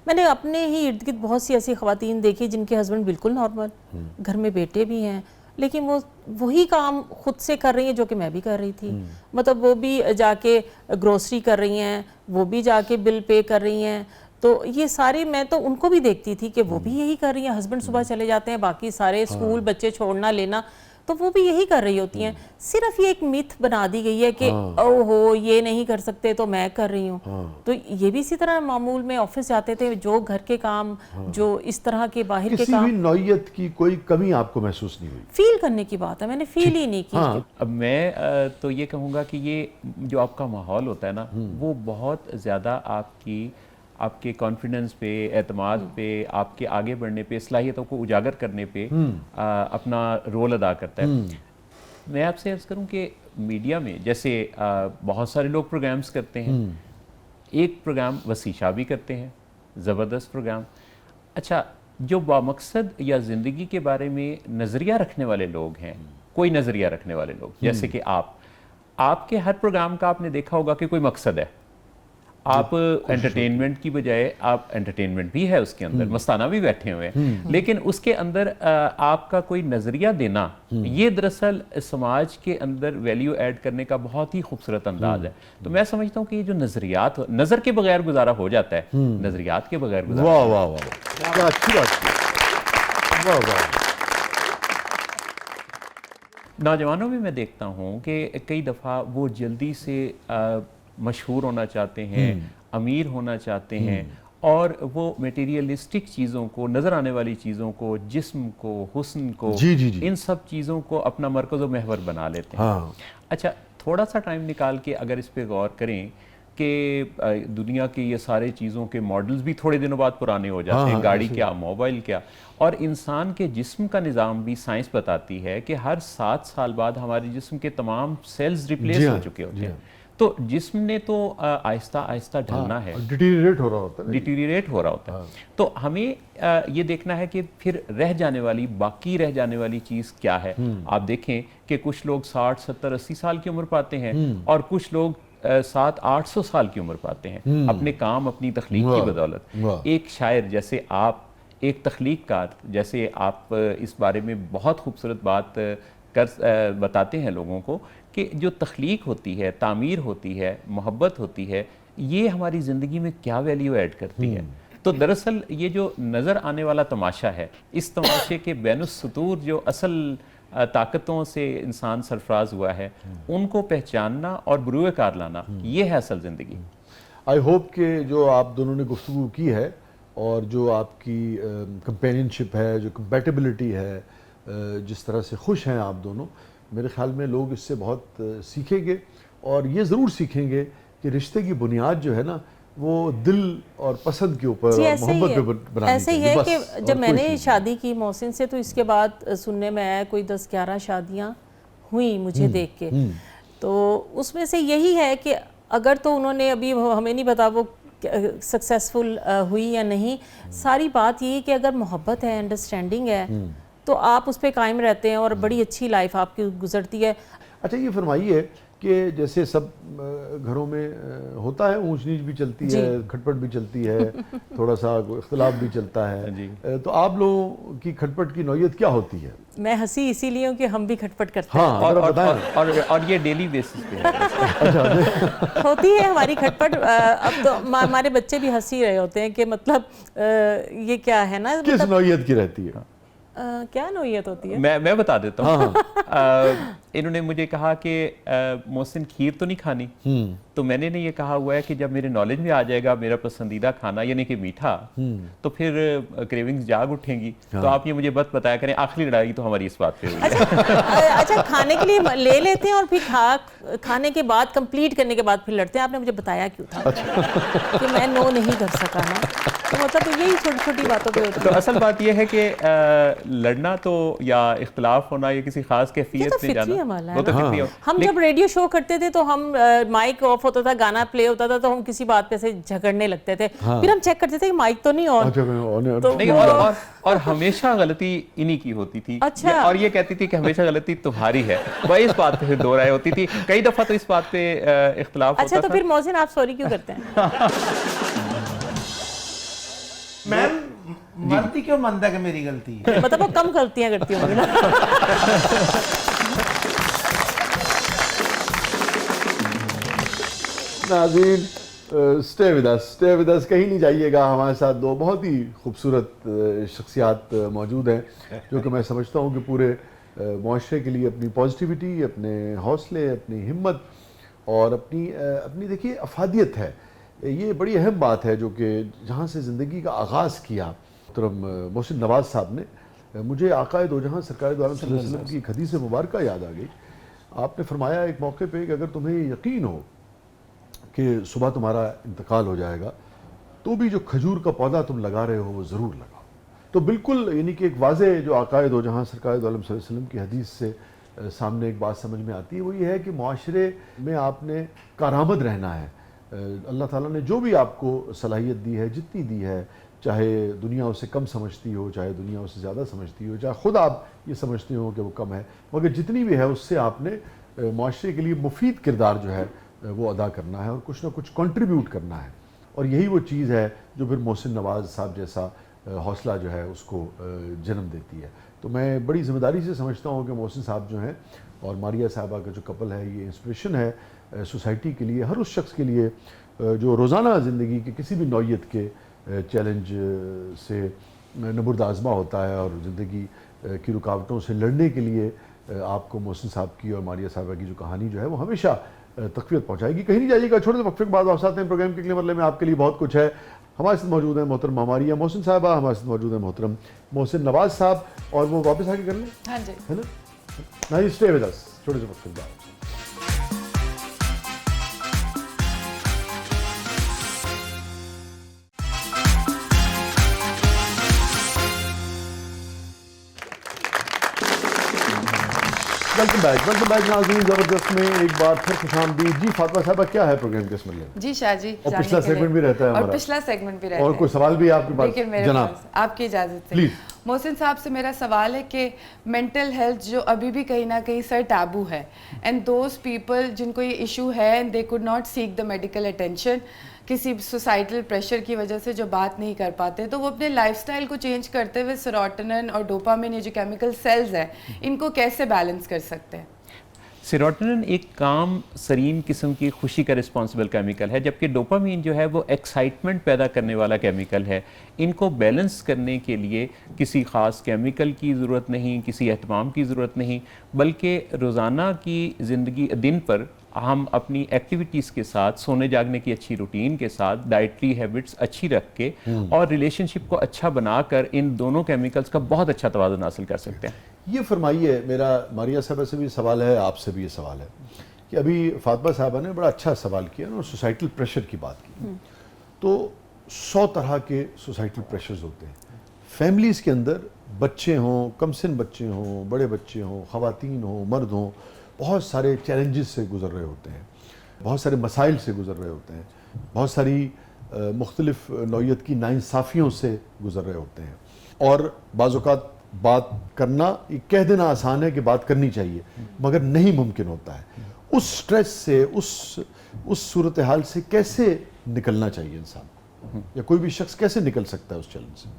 Speaker 3: میں نے اپنے ہی ارد گرد بہت سی ایسی خواتین دیکھی جن کے ہسبینڈ بالکل نارمل، گھر میں بیٹے بھی ہیں، لیکن وہ وہی کام خود سے کر رہی ہیں جو کہ میں بھی کر رہی تھی. مطلب وہ بھی جا کے گروسری کر رہی ہیں، وہ بھی جا کے بل پے کر رہی ہیں. تو یہ ساری میں تو ان کو بھی دیکھتی تھی کہ وہ بھی یہی کر رہی ہیں. ہسبینڈ صبح چلے جاتے ہیں، باقی سارے اسکول بچے چھوڑنا لینا، تو وہ بھی یہی کر رہی ہوتی ہیں. صرف یہ ایک میتھ بنا دی گئی ہے کہ او ہو یہ نہیں کر سکتے تو میں کر رہی ہوں. تو یہ بھی اسی طرح معمول میں آفس جاتے تھے، جو گھر کے کام، جو اس طرح کے باہر کے
Speaker 1: کسی
Speaker 3: کام،
Speaker 1: بھی نوعیت کی کوئی کمی آپ کو محسوس نہیں ہوئی؟
Speaker 3: فیل کرنے کی بات ہے، میں نے فیل ہی نہیں کی.
Speaker 2: اب میں تو یہ کہوں گا کہ یہ جو آپ کا ماحول ہوتا ہے نا وہ بہت زیادہ آپ کے کانفیڈنس پہ، اعتماد پہ، آپ کے آگے بڑھنے پہ، صلاحیتوں کو اجاگر کرنے پہ اپنا رول ادا کرتا ہے. میں آپ سے عرض کروں کہ میڈیا میں جیسے بہت سارے لوگ پروگرامز کرتے ہیں. ایک پروگرام وسیع شاہ بھی کرتے ہیں، زبردست پروگرام. اچھا جو بامقصد یا زندگی کے بارے میں نظریہ رکھنے والے لوگ ہیں، کوئی نظریہ رکھنے والے لوگ جیسے کہ آپ کے ہر پروگرام کا آپ نے دیکھا ہوگا کہ کوئی مقصد ہے. آپ انٹرٹینمنٹ کی بجائے، آپ انٹرٹینمنٹ بھی ہے اس کے اندر، مستانہ بھی بیٹھے ہوئے ہیں، لیکن اس کے اندر آپ کا کوئی نظریہ دینا یہ دراصل سماج کے اندر ویلیو ایڈ کرنے کا بہت ہی خوبصورت انداز ہے. تو میں سمجھتا ہوں کہ یہ جو نظریات، نظر کے بغیر گزارا ہو جاتا ہے، نظریات کے بغیر گزارا.
Speaker 1: واہ واہ واہ، کیا اچھی بات کی. واہ واہ.
Speaker 2: نوجوانوں میں دیکھتا ہوں کہ کئی دفعہ وہ جلدی سے مشہور ہونا چاہتے ہیں، امیر ہونا چاہتے ہیں، اور وہ میٹیریلسٹک چیزوں کو، نظر آنے والی چیزوں کو، جسم کو، حسن کو، ان سب چیزوں کو اپنا مرکز و محور بنا لیتے ہیں. اچھا تھوڑا سا ٹائم نکال کے اگر اس پہ غور کریں کہ دنیا کی یہ سارے چیزوں کے ماڈلز بھی تھوڑے دنوں بعد پرانے ہو جاتے ہیں، گاڑی کیا، موبائل کیا، اور انسان کے جسم کا نظام بھی سائنس بتاتی ہے کہ ہر 7 سال بعد ہمارے جسم کے تمام سیلز ریپلیس ہو چکے ہوتے ہیں. تو جسم نے تو آہستہ آہستہ ڈھلنا ہے،
Speaker 1: ڈیٹیریٹ ہو رہا ہوتا ہے.
Speaker 2: تو ہمیں یہ دیکھنا ہے کہ پھر باقی رہ جانے والی چیز کیا ہے. آپ دیکھیں کہ کچھ لوگ 60 70 80 سال کی عمر پاتے ہیں اور کچھ لوگ 700 800 سال کی عمر پاتے ہیں اپنے کام، اپنی تخلیق کی بدولت. ایک شاعر جیسے آپ، ایک تخلیق کار جیسے آپ، اس بارے میں بہت خوبصورت بات بتاتے ہیں لوگوں کو کہ جو تخلیق ہوتی ہے، تعمیر ہوتی ہے، محبت ہوتی ہے، یہ ہماری زندگی میں کیا ویلیو ایڈ کرتی ہے. تو دراصل یہ جو نظر آنے والا تماشا ہے، اس تماشے کے بین السطور جو اصل طاقتوں سے انسان سرفراز ہوا ہے، ان کو پہچاننا اور بروئے کار لانا، یہ ہے اصل زندگی.
Speaker 1: آئی ہوپ کہ جو آپ دونوں نے گفتگو کی ہے اور جو آپ کی کمپینین شپ ہے، جو کمپیٹیبلٹی ہے، جس طرح سے خوش ہیں آپ دونوں، میرے خیال میں لوگ اس سے بہت سیکھیں گے. اور یہ ضرور سیکھیں گے کہ رشتے کی بنیاد جو ہے نا وہ دل اور پسند کے اوپر اور محبت پہ بنانی
Speaker 3: ایسے ہی ہے کہ جب میں نے شادی کی محسن سے تو اس کے بعد سننے میں آیا کوئی 10-11 شادیاں ہوئیں مجھے دیکھ کے. تو اس میں سے یہی ہے کہ اگر تو انہوں نے ابھی ہمیں نہیں پتا وہ سکسیسفل ہوئی یا نہیں، ساری بات یہی کہ اگر محبت ہے، انڈرسٹینڈنگ ہے، تو آپ اس پہ قائم رہتے ہیں اور بڑی اچھی لائف آپ کی گزرتی ہے.
Speaker 1: اچھا یہ فرمائیے کہ جیسے سب گھروں میں ہوتا ہے، اونچ نیچ بھی چلتی ہے، کھٹ پٹ بھی چلتی ہے، تھوڑا سا اختلاف بھی چلتا ہے، تو آپ لوگوں کی کھٹ پٹ کی نوعیت کیا ہوتی ہے؟
Speaker 3: میں ہنسی اسی لیے ہوں کہ ہم بھی کھٹ پٹ کرتے ہیں.
Speaker 2: اور یہ ڈیلی بیسس پہ
Speaker 3: ہوتی ہے ہماری کھٹ پٹ. اب تو ہمارے بچے بھی ہنسی رہے ہوتے ہیں کہ مطلب یہ کیا ہے نا،
Speaker 1: کس نوعیت کی رہتی ہے؟
Speaker 3: کیا نوعیت ہوتی ہے؟
Speaker 2: میں بتا دیتا ہوں. انہوں نے مجھے کہا کہ محسن کھیر تو نہیں کھانی؟ تو میں نے یہ کہا ہوا ہے کہ جب میرے نالج میں آ جائے گا میرا پسندیدہ کھانا یعنی کہ میٹھا تو پھر کریونگز جاگ اٹھیں گی. تو آپ یہ مجھے بتایا کریں. آخری لڑائی تو ہماری اس بات پہ ہوئی ہے.
Speaker 3: اچھا کھانے کے لیے لے لیتے ہیں اور پھر کھانے کے بعد کمپلیٹ کرنے کے بعد پھر لڑتے ہیں. آپ نے مجھے بتایا کیوں تھا کہ میں نو نہیں کر سکا نا, تو مطلب یہی چھوٹی چھوٹی باتوں پہ ہوتا ہے.
Speaker 2: تو اصل بات یہ ہے کہ لڑنا تو یا اختلاف ہونا یا کسی خاص کیفیت میں جانا وہ تو فطری ہے.
Speaker 3: ہم جب ریڈیو شو کرتے تھے تو ہم مائک آف ہوتا تھا, گانا پلے ہوتا تھا, تو ہم کسی بات پہ سے جھگڑنے لگتے تھے. پھر ہم چیک کرتے تھے کہ مائک تو نہیں آن.
Speaker 2: اور ہمیشہ غلطی انہی کی ہوتی تھی.
Speaker 3: اچھا.
Speaker 2: اور یہ کہتی تھی کہ ہمیشہ غلطی تمہاری ہے. وہ اس بات پہ دو رائے ہوتی تھی. کئی دفعہ تو اس بات پہ اختلاف ہوتا تھا.
Speaker 3: اچھا تو پھر محسن آپ سوری کیوں کرتے ہیں؟
Speaker 4: میم مرتی کیوں مانتا ہے کہ میری غلطی ہے؟
Speaker 3: مطلب وہ کم غلطیاں کرتی ہوں گی نا.
Speaker 1: ناظرین اسٹے ود اس, کہیں نہیں جائیے گا. ہمارے ساتھ دو بہت ہی خوبصورت شخصیات موجود ہیں جو کہ میں سمجھتا ہوں کہ پورے معاشرے کے لیے اپنی پازیٹیوٹی, اپنے حوصلے, اپنی ہمت اور اپنی دیکھیے افادیت ہے. یہ بڑی اہم بات ہے جو کہ جہاں سے زندگی کا آغاز کیا محترم محسن نواز صاحب نے. مجھے آقا دو جہاں سرکار دو عالم صلی اللہ علیہ وسلم کی ایک حدیث مبارکہ یاد آ گئی. آپ نے فرمایا ایک موقع پہ کہ اگر تمہیں یقین ہو کہ صبح تمہارا انتقال ہو جائے گا تو بھی جو کھجور کا پودا تم لگا رہے ہو وہ ضرور لگاؤ. تو بالکل یعنی کہ ایک واضح جو آقا دو جہاں سرکار دو عالم صلی اللہ علیہ وسلم کی حدیث سے سامنے ایک بات سمجھ میں آتی ہے, وہ یہ ہے کہ معاشرے میں آپ نے کارآمد رہنا ہے. اللہ تعالیٰ نے جو بھی آپ کو صلاحیت دی ہے, جتنی دی ہے, چاہے دنیا اسے کم سمجھتی ہو, چاہے دنیا اسے زیادہ سمجھتی ہو, چاہے خود آپ یہ سمجھتے ہو کہ وہ کم ہے, مگر جتنی بھی ہے اس سے آپ نے معاشرے کے لیے مفید کردار جو ہے وہ ادا کرنا ہے اور کچھ نہ کچھ کنٹریبیوٹ کرنا ہے. اور یہی وہ چیز ہے جو پھر محسن نواز صاحب جیسا حوصلہ جو ہے اس کو جنم دیتی ہے. تو میں بڑی ذمہ داری سے سمجھتا ہوں کہ محسن صاحب جو ہیں اور ماریہ صاحبہ کا جو کپل ہے یہ انسپریشن ہے سوسائٹی کے لیے, ہر اس شخص کے لیے جو روزانہ زندگی کے کسی بھی نوعیت کے چیلنج سے نبرد آزما ہوتا ہے اور زندگی کی رکاوٹوں سے لڑنے کے لیے آپ کو محسن صاحب کی اور ماریہ صاحبہ کی جو کہانی جو ہے وہ ہمیشہ تقویت پہنچائے گی. کہیں نہیں جائیے گا, چھوٹے سے وقفے کے بعد واپس آتے ہیں. پروگرام کے اگلے مرحلے میں آپ کے لیے بہت کچھ ہے. ہمارے ساتھ موجود ہیں محترم ماریہ محسن صاحبہ, ہمارے ساتھ موجود ہیں محترم محسن نواز صاحب, اور وہ واپس آ کے کر لیں.
Speaker 5: ہاں جی,
Speaker 1: ہے نا, اسٹے ود اس, چھوٹے سے وقفے کے بعد. ویلکم بیک ناظرین. زبردست میں ایک بار پھر خوش آمدید. جی فاطمہ صاحبہ کیا ہے پروگرام کے اس مرحلے میں؟
Speaker 5: جی شاہ جی,
Speaker 1: اور پچھلا سیگمنٹ بھی رہتا ہے ہمارا,
Speaker 5: اور پچھلا سیگمنٹ بھی رہتا ہے,
Speaker 1: اور کوئی سوال بھی ہے آپ کے پاس جناب؟
Speaker 5: آپ کی اجازت سے
Speaker 1: پلیز.
Speaker 5: محسن صاحب سے میرا سوال ہے کہ مینٹل ہیلتھ جو ابھی بھی کہیں نہ کہیں سر ٹیبو ہے, اینڈ دوز پیپل جن کو یہ ایشو ہے and they could not seek the medical attention, کسی سوسائٹل پریشر کی وجہ سے جو بات نہیں کر پاتے, تو وہ اپنے لائف سٹائل کو چینج کرتے ہوئے سیروٹونن اور ڈوپامین یہ جو کیمیکل سیلز ہیں ان کو کیسے بیلنس کر سکتے ہیں؟
Speaker 2: سیروٹونن ایک کام سرین قسم کی خوشی کا رسپانسبل کیمیکل ہے, جبکہ ڈوپامین جو ہے وہ ایکسائٹمنٹ پیدا کرنے والا کیمیکل ہے. ان کو بیلنس کرنے کے لیے کسی خاص کیمیکل کی ضرورت نہیں, کسی اہتمام کی ضرورت نہیں, بلکہ روزانہ کی زندگی دن پر ہم اپنی ایکٹیویٹیز کے ساتھ, سونے جاگنے کی اچھی روٹین کے ساتھ, ڈائٹری ہیبٹس اچھی رکھ کے اور ریلیشن شپ کو اچھا بنا کر ان دونوں کیمیکلز کا بہت اچھا توازن حاصل کر سکتے ہیں.
Speaker 1: یہ فرمائیے, میرا ماریہ صاحبہ سے بھی سوال ہے, آپ سے بھی یہ سوال ہے کہ ابھی فاطمہ صاحبہ نے بڑا اچھا سوال کیا اور سوسائٹل پریشر کی بات کی. تو 100 طرح کے سوسائٹل پریشرز ہوتے ہیں فیملیز کے اندر, بچے ہوں, کم سن بچے ہوں, بڑے بچے ہوں, خواتین ہوں, مرد ہوں, بہت سارے چیلنجز سے گزر رہے ہوتے ہیں, بہت سارے مسائل سے گزر رہے ہوتے ہیں, بہت ساری مختلف نوعیت کی ناانصافیوں سے گزر رہے ہوتے ہیں. اور بعض اوقات بات کرنا, کہہ دینا آسان ہے کہ بات کرنی چاہیے, مگر نہیں ممکن ہوتا ہے. اس سٹریس سے, اس صورتحال سے کیسے نکلنا چاہیے انسان, یا کوئی بھی شخص کیسے نکل سکتا ہے اس چیلنج سے؟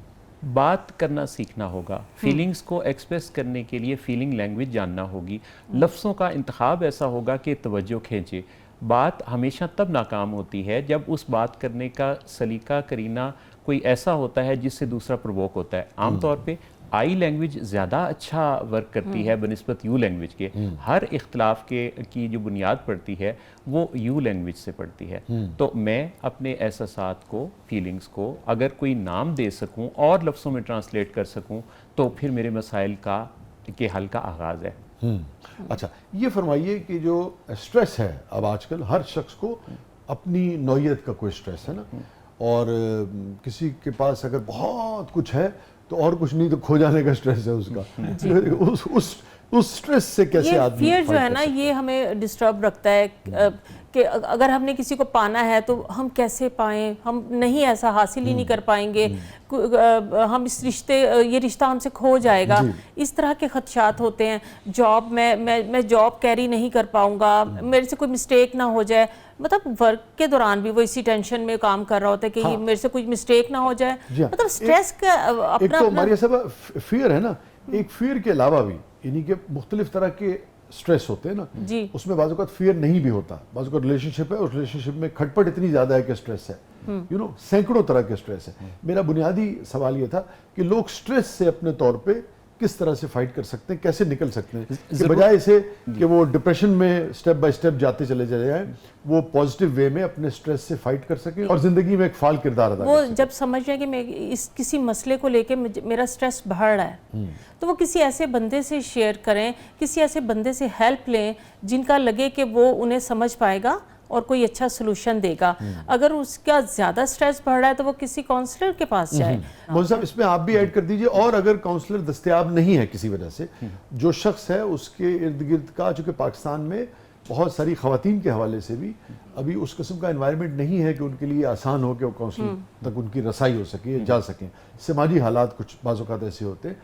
Speaker 2: بات کرنا سیکھنا ہوگا, فیلنگز کو ایکسپریس کرنے کے لیے فیلنگ لینگویج جاننا ہوگی, لفظوں کا انتخاب ایسا ہوگا کہ توجہ کھینچے. بات ہمیشہ تب ناکام ہوتی ہے جب اس بات کرنے کا سلیقہ کرینہ کوئی ایسا ہوتا ہے جس سے دوسرا پرووک ہوتا ہے. عام طور پہ آئی لینگویج زیادہ اچھا ورک کرتی ہے بنسبت یو لینگویج کے. ہر اختلاف کی جو بنیاد پڑتی ہے وہ یو لینگویج سے پڑتی ہے. تو میں اپنے احساسات کو، فیلنگز کو اگر کوئی نام دے سکوں اور لفظوں میں ٹرانسلیٹ کر سکوں تو پھر میرے مسائل کے حل کا آغاز ہے.
Speaker 1: اچھا یہ فرمائیے کہ جو سٹریس ہے اب آج کل ہر شخص کو اپنی نوعیت کا کوئی سٹریس ہے نا، اور کسی کے پاس اگر بہت کچھ ہے تو اور کچھ نہیں تو کھو جانے کا سٹریس ہے اس کا. اس سٹریس سے کیسے آدمی
Speaker 3: فیئر جو ہے نا یہ ہمیں ڈسٹرب رکھتا ہے کہ اگر ہم نے کسی کو پانا ہے تو ہم کیسے پائیں، ہم نہیں ایسا حاصل ہی نہیں کر پائیں گے، ہم اس یہ رشتہ ہم سے کھو جائے گا، اس طرح کے خدشات ہوتے ہیں. جاب میں جاب کیری نہیں کر پاؤں گا، میرے سے کوئی مسٹیک نہ ہو جائے. مطلب ورک کے دوران بھی وہ اسی ٹینشن میں کام کر رہا ہوتا ہے کہ میرے سے کوئی مسٹیک نہ ہو جائے. مطلب سٹریس کا
Speaker 1: ایک تو ہماری صاحب فیئر ہے نا، ایک فیئر کے علاوہ بھی یعنی کہ مختلف طرح کے سٹریس ہوتے ہیں نا، اس میں بعض اوقات فیئر نہیں بھی ہوتا. بعض اوقات ریلیشن شپ ہے، اس ریلیشن شپ میں کھٹ پٹ اتنی زیادہ ہے کہ سٹریس ہے، سینکڑوں طرح کے سٹریس ہے. میرا بنیادی سوال یہ تھا کہ لوگ سٹریس سے اپنے طور پہ کس طرح سے فائٹ کر سکتے ہیں، کیسے نکل سکتے ہیں، کہ بجائے اسے کہ وہ ڈپریشن میں سٹیپ بائی سٹیپ جاتے چلے جائیں، وہ پازیٹیو وے میں اپنے سٹریس سے فائٹ کر سکیں اور زندگی میں ایک فعال کردار ادا کر سکیں.
Speaker 3: وہ جب سمجھ جائیں کہ میں کسی مسئلے کو لے کے میرا سٹریس بڑھ رہا ہے تو وہ کسی ایسے بندے سے شیئر کریں، کسی ایسے بندے سے ہیلپ لیں جن کا لگے کہ وہ انہیں سمجھ پائے گا اور کوئی اچھا سلوشن دے گا. اگر اس کا زیادہ سٹریس بڑھ رہا ہے تو وہ کسی کاؤنسلر کے پاس جائے.
Speaker 1: مولانا صاحب اس میں آپ بھی ایڈ کر دیجئے، اور اگر کاؤنسلر دستیاب نہیں ہے کسی وجہ سے، جو شخص ہے اس کے ارد گرد کا، چونکہ پاکستان میں بہت ساری خواتین کے حوالے سے بھی ابھی اس قسم کا انوائرمنٹ نہیں ہے کہ ان کے لیے آسان ہو کہ وہ کاؤنسلر تک ان کی رسائی ہو سکے، جا سکیں. سماجی حالات کچھ بعض اوقات ایسے ہوتے ہیں،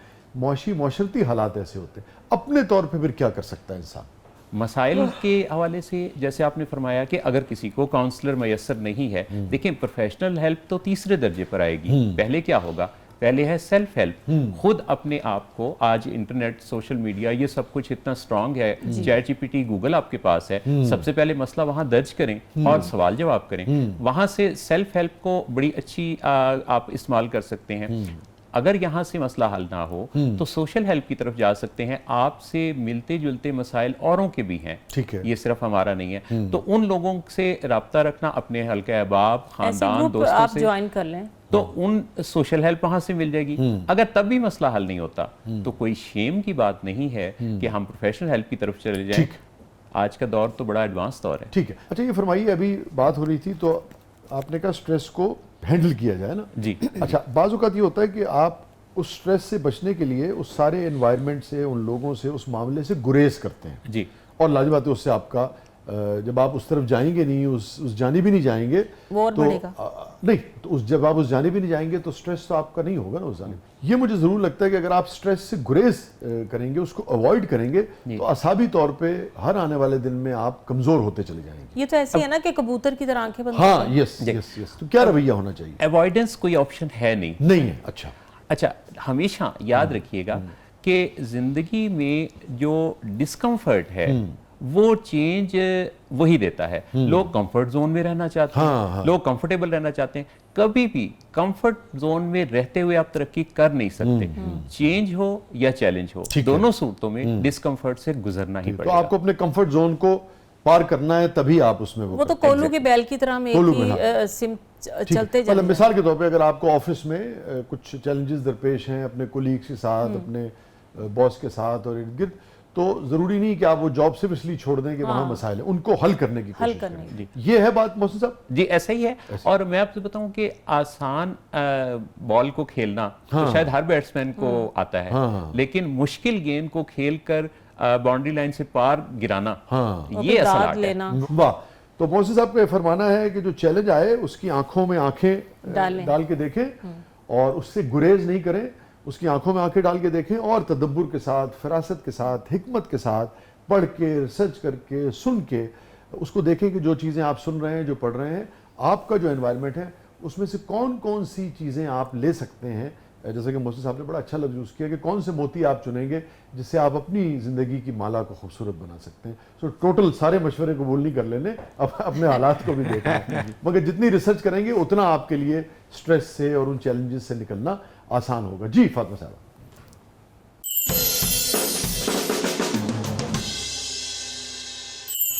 Speaker 1: معاشرتی حالات ایسے ہوتے ہیں. اپنے طور پہ پھر کیا کر سکتا ہے انسان؟
Speaker 2: مسائل کے حوالے سے جیسے آپ نے فرمایا کہ اگر کسی کو کاؤنسلر میسر نہیں ہے، دیکھیں پروفیشنل ہیلپ تو تیسرے درجے پر آئے گی. پہلے کیا ہوگا؟ پہلے ہے سیلف ہیلپ. خود اپنے آپ کو، آج انٹرنیٹ، سوشل میڈیا، یہ سب کچھ اتنا سٹرونگ ہے، chat G P T, Google آپ کے پاس ہے، سب سے پہلے مسئلہ وہاں درج کریں اور سوال جواب کریں. وہاں سے سیلف ہیلپ کو بڑی اچھی آپ استعمال کر سکتے ہیں. اگر یہاں سے مسئلہ حل نہ ہو تو سوشل ہیلپ کی طرف جا سکتے ہیں. آپ سے ملتے جلتے مسائل اوروں کے بھی ہیں، یہ صرف ہمارا نہیں ہے. تو ان لوگوں سے رابطہ رکھنا، اپنے حلقہ احباب، خاندان، دوستوں سے
Speaker 3: جوائن کر لیں
Speaker 2: تو ان سوشل ہیلپ وہاں سے مل جائے گی. اگر تب بھی مسئلہ حل نہیں ہوتا تو کوئی شیم کی بات نہیں ہے کہ ہم پروفیشنل ہیلپ کی طرف چلے جائیں. آج کا دور تو بڑا ایڈوانس دور ہے.
Speaker 1: ٹھیک ہے. اچھا یہ فرمائیے، ابھی بات ہو رہی تھی تو آپ نے کہا سٹریس کو ہینڈل کیا جائے نا.
Speaker 2: جی.
Speaker 1: اچھا بعض اوقات یہ ہوتا ہے کہ آپ اس سٹریس سے بچنے کے لیے اس سارے انوائرمنٹ سے، ان لوگوں سے، اس معاملے سے گریز کرتے ہیں.
Speaker 2: جی.
Speaker 1: اور لازمی بات ہے اس سے آپ کا جب آپ اس طرف جائیں گے نہیں، اس جانب ہی نہیں جائیں گے تو نہیں، تو جب آپ اس جانب ہی نہیں جائیں گے تو سٹریس تو آپ کا نہیں ہوگا نا اس جانب. یہ مجھے ضرور لگتا ہے کہ اگر آپ سٹریس سے گریز کریں گے، اس کو اوائڈ کریں گے تو اعصابی طور پہ ہر آنے والے دن میں آپ کمزور ہوتے چلے جائیں گے.
Speaker 3: یہ تو ایسے ہے نا کہ کبوتر کی طرح آنکھیں بند.
Speaker 1: ہاں یس یس یس. تو کیا رویہ ہونا چاہیے؟
Speaker 2: اوائیڈنس کوئی آپشن ہے
Speaker 1: نہیں ہے.
Speaker 2: اچھا ہمیشہ یاد رکھیے گا کہ زندگی میں جو ڈسکمفرٹ ہے وہ چینج وہی دیتا ہے. لوگ کمفرٹ زون میں رہنا چاہتے ہیں، لوگ کمفرٹیبل رہنا چاہتے ہیں. کبھی بھی کمفرٹ زون میں رہتے ہوئے آپ ترقی کر نہیں سکتے. چینج ہو یا چیلنج ہو، دونوں صورتوں میں ڈسکمفرٹ سے گزرنا ہی پڑے گا.
Speaker 1: تو آپ کو اپنے کمفرٹ زون کو پار کرنا ہے، تبھی آپ اس میں
Speaker 3: وہ تو کولو کے بیل کی طرح میں چلتے جائیں.
Speaker 1: مثال کے طور پہ اگر آپ کو آفس میں کچھ چیلنجز درپیش ہیں اپنے کولیگز کے ساتھ، اپنے باس کے ساتھ اور ارد گرد، تو ضروری نہیں کہ آپ وہ جاب صرف اس لیے چھوڑ دیں کہ وہاں مسائل ہیں، ان کو حل کرنے کی کوشش کریں. یہ ہے بات محسن صاحب؟
Speaker 2: جی ایسا ہی ہے. اور میں آپ سے بتاؤں کہ آسان بال کو کھیلنا تو شاید ہر بیٹسمین کو آتا ہے، لیکن مشکل گیند کو کھیل کر باؤنڈری لائن سے پار گرانا، یہ اصل آرٹ ہے.
Speaker 1: واہ. تو محسن صاحب کا فرمانا ہے کہ جو چیلنج آئے اس کی آنکھوں میں آنکھیں ڈال کے دیکھیں اور اس سے گریز نہیں کریں. اس کی آنکھوں میں آنکھیں ڈال کے دیکھیں اور تدبر کے ساتھ، فراست کے ساتھ، حکمت کے ساتھ پڑھ کے، ریسرچ کر کے، سن کے اس کو دیکھیں کہ جو چیزیں آپ سن رہے ہیں، جو پڑھ رہے ہیں، آپ کا جو انوائرمنٹ ہے اس میں سے کون کون سی چیزیں آپ لے سکتے ہیں. جیسا کہ محسن صاحب نے بڑا اچھا لفظ یوز کیا کہ کون سے موتی آپ چنیں گے جس سے آپ اپنی زندگی کی مالا کو خوبصورت بنا سکتے ہیں. سو ٹوٹل سارے مشورے قبول نہیں کر لینے، اپنے حالات کو بھی دیکھنا ہے. مگر جتنی ریسرچ کریں گے اتنا آپ کے لیے سٹریس سے اور ان چیلنجز سے نکلنا آسان ہوگا. جی فاطمہ صاحب.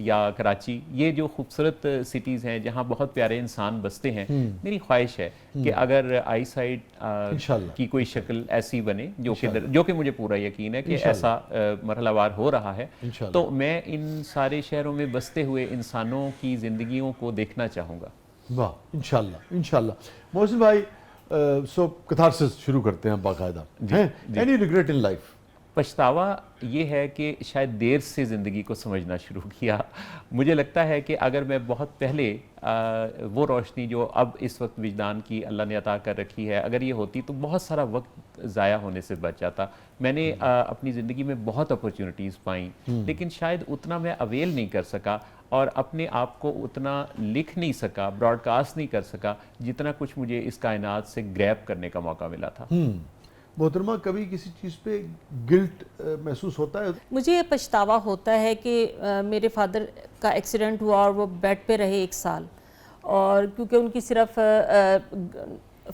Speaker 2: یا کراچی، یہ جو خوبصورت سٹیز ہیں جہاں بہت پیارے انسان بستے ہیں، میری خواہش ہے کہ اگر آئی سائٹ کی کوئی شکل ایسی بنے جو کہ مجھے پورا یقین ہے کہ ایسا مرحلہ وار ہو رہا ہے، تو میں ان سارے شہروں میں بستے ہوئے انسانوں کی زندگیوں کو دیکھنا چاہوں گا.
Speaker 1: واہ، انشاءاللہ انشاءاللہ. محسن بھائی، سو کتھارسس شروع کرتے ہیں باقاعدہ. Any regret in life?
Speaker 2: پچھتاوا یہ ہے کہ شاید دیر سے زندگی کو سمجھنا شروع کیا. مجھے لگتا ہے کہ اگر میں بہت پہلے وہ روشنی جو اب اس وقت وجدان کی اللہ نے عطا کر رکھی ہے اگر یہ ہوتی تو بہت سارا وقت ضائع ہونے سے بچ جاتا. میں نے اپنی زندگی میں بہت اپرچونٹیز پائیں، لیکن شاید اتنا میں اویل نہیں کر سکا اور اپنے آپ کو اتنا لکھ نہیں سکا، براڈ کاسٹ نہیں کر سکا جتنا کچھ مجھے اس کائنات سے گریب کرنے کا موقع ملا تھا.
Speaker 1: محترمہ، کبھی کسی چیز پہ گلٹ محسوس ہوتا ہے؟
Speaker 3: مجھے یہ پچھتاوا ہوتا ہے کہ میرے فادر کا ایکسیڈنٹ ہوا اور وہ بیڈ پہ رہے 1 سال، اور کیونکہ ان کی صرف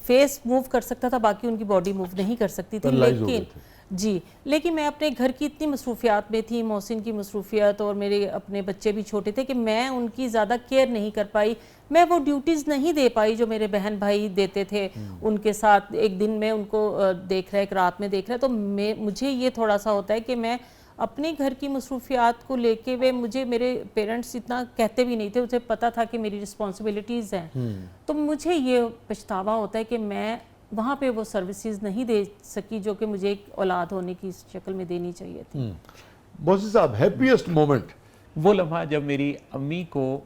Speaker 3: فیس موو کر سکتا تھا، باقی ان کی باڈی موو نہیں کر سکتی تھی. لیکن میں اپنے گھر کی اتنی مصروفیات میں تھی، محسن کی مصروفیات اور میرے اپنے بچے بھی چھوٹے تھے، کہ میں ان کی زیادہ کیئر نہیں کر پائی. میں وہ ڈیوٹیز نہیں دے پائی جو میرے بہن بھائی دیتے تھے ان کے ساتھ. ایک دن میں ان کو دیکھ رہا ہے، ایک رات میں دیکھ رہا ہے، تو مجھے یہ تھوڑا سا ہوتا ہے کہ میں اپنے گھر کی مصروفیات کو لے کے مجھے میرے پیرنٹس اتنا کہتے بھی نہیں تھے، اسے پتہ تھا کہ میری رسپانسبلٹیز ہیں. تو مجھے یہ پچھتاوا ہوتا ہے کہ میں وہاں پہ وہ سروسز نہیں دے سکی جو کہ مجھے ایک اولاد ہونے کی شکل میں دینی چاہیے تھی.
Speaker 1: محسن صاحب، ہیپیسٹ مومنٹ؟
Speaker 2: وہ لمحہ جب میری امی کو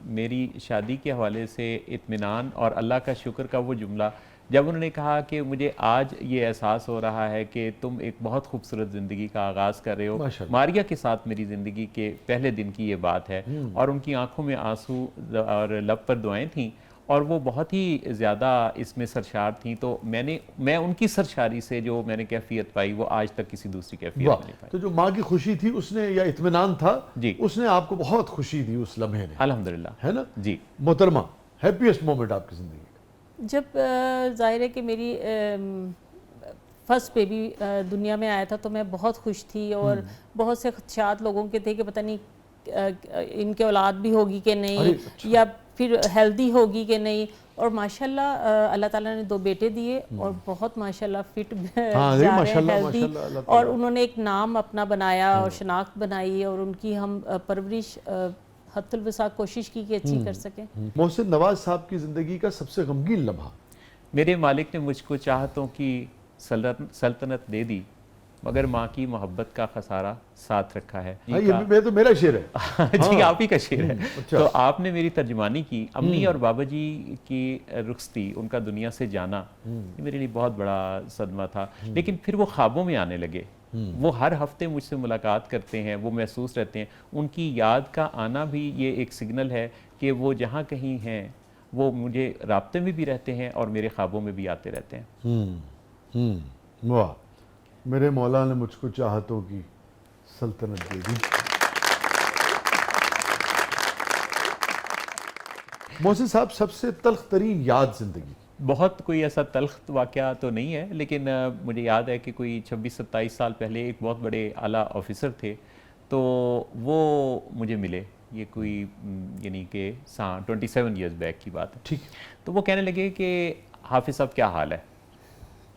Speaker 2: میری شادی کے حوالے سے اطمینان اور اللہ کا شکر کا وہ جملہ جب انہوں نے کہا کہ مجھے آج یہ احساس ہو رہا ہے کہ تم ایک بہت خوبصورت زندگی کا آغاز کر رہے ہو. ماریہ کے ساتھ میری زندگی کے پہلے دن کی یہ بات ہے، اور ان کی آنکھوں میں آنسو اور لب پر دعائیں تھیں، اور وہ بہت ہی زیادہ اس میں سرشار تھیں. تو میں ان کی سرشاری سے جو میں نے کیفیت پائی وہ آج تک کسی دوسری کیفیت میں نہیں پائی.
Speaker 1: تو جو ماں کی خوشی تھی اس نے، یا اطمینان تھا، اس نے آپ کو بہت خوشی دی اس لمحے نے،
Speaker 2: الحمدللہ،
Speaker 1: ہے نا؟
Speaker 2: جی.
Speaker 1: محترمہ، ہیپیسٹ مومنٹ آپ کی زندگی کا؟
Speaker 3: جب ظاہر ہے کہ میری فرسٹ بیبی دنیا میں آیا تھا تو میں بہت خوش تھی، اور بہت سے خدشات لوگوں کے تھے کہ پتہ نہیں ان کے اولاد بھی ہوگی کہ نہیں، یا پھر ہیلدی ہوگی کہ نہیں. اور ماشاءاللہ اللہ تعالیٰ نے 2 بیٹے دیے، اور بہت ماشاءاللہ فٹ جا رہے ہیں، ہیلدی، اور انہوں نے ایک نام اپنا بنایا اور شناخت بنائی، اور ان کی ہم پرورش حد الوسع کوشش کی کہ اچھی کر سکیں.
Speaker 1: محسن نواز صاحب کی زندگی کا سب سے غمگین لمحہ؟
Speaker 2: میرے مالک نے مجھ کو چاہتوں کی سلطنت دے دی، مگر ماں کی محبت کا خسارہ ساتھ رکھا ہے.
Speaker 1: یہ تو میرا شعر ہے.
Speaker 2: جی، آپ ہی کا شعر ہے. تو آپ نے میری ترجمانی کی. امی اور بابا جی کی رخصتی، ان کا دنیا سے جانا، یہ میرے لیے بہت بڑا صدمہ تھا. لیکن پھر وہ خوابوں میں آنے لگے. وہ ہر ہفتے مجھ سے ملاقات کرتے ہیں، وہ محسوس رہتے ہیں. ان کی یاد کا آنا بھی یہ ایک سگنل ہے کہ وہ جہاں کہیں ہیں وہ مجھے رابطے میں بھی رہتے ہیں اور میرے خوابوں میں بھی آتے رہتے ہیں.
Speaker 1: واہ، میرے مولا نے مجھ کو چاہتوں کی سلطنت دے دی. محسن صاحب، سب سے تلخ ترین یاد زندگی؟
Speaker 2: بہت کوئی ایسا تلخ واقعہ تو نہیں ہے، لیکن مجھے یاد ہے کہ کوئی 26-27 سال پہلے ایک بہت بڑے اعلیٰ آفیسر تھے، تو وہ مجھے ملے. یہ کوئی یعنی کہ 27 ایئرز بیک کی بات ہے.
Speaker 1: ٹھیک.
Speaker 2: تو وہ کہنے لگے کہ حافظ صاحب کیا حال ہے؟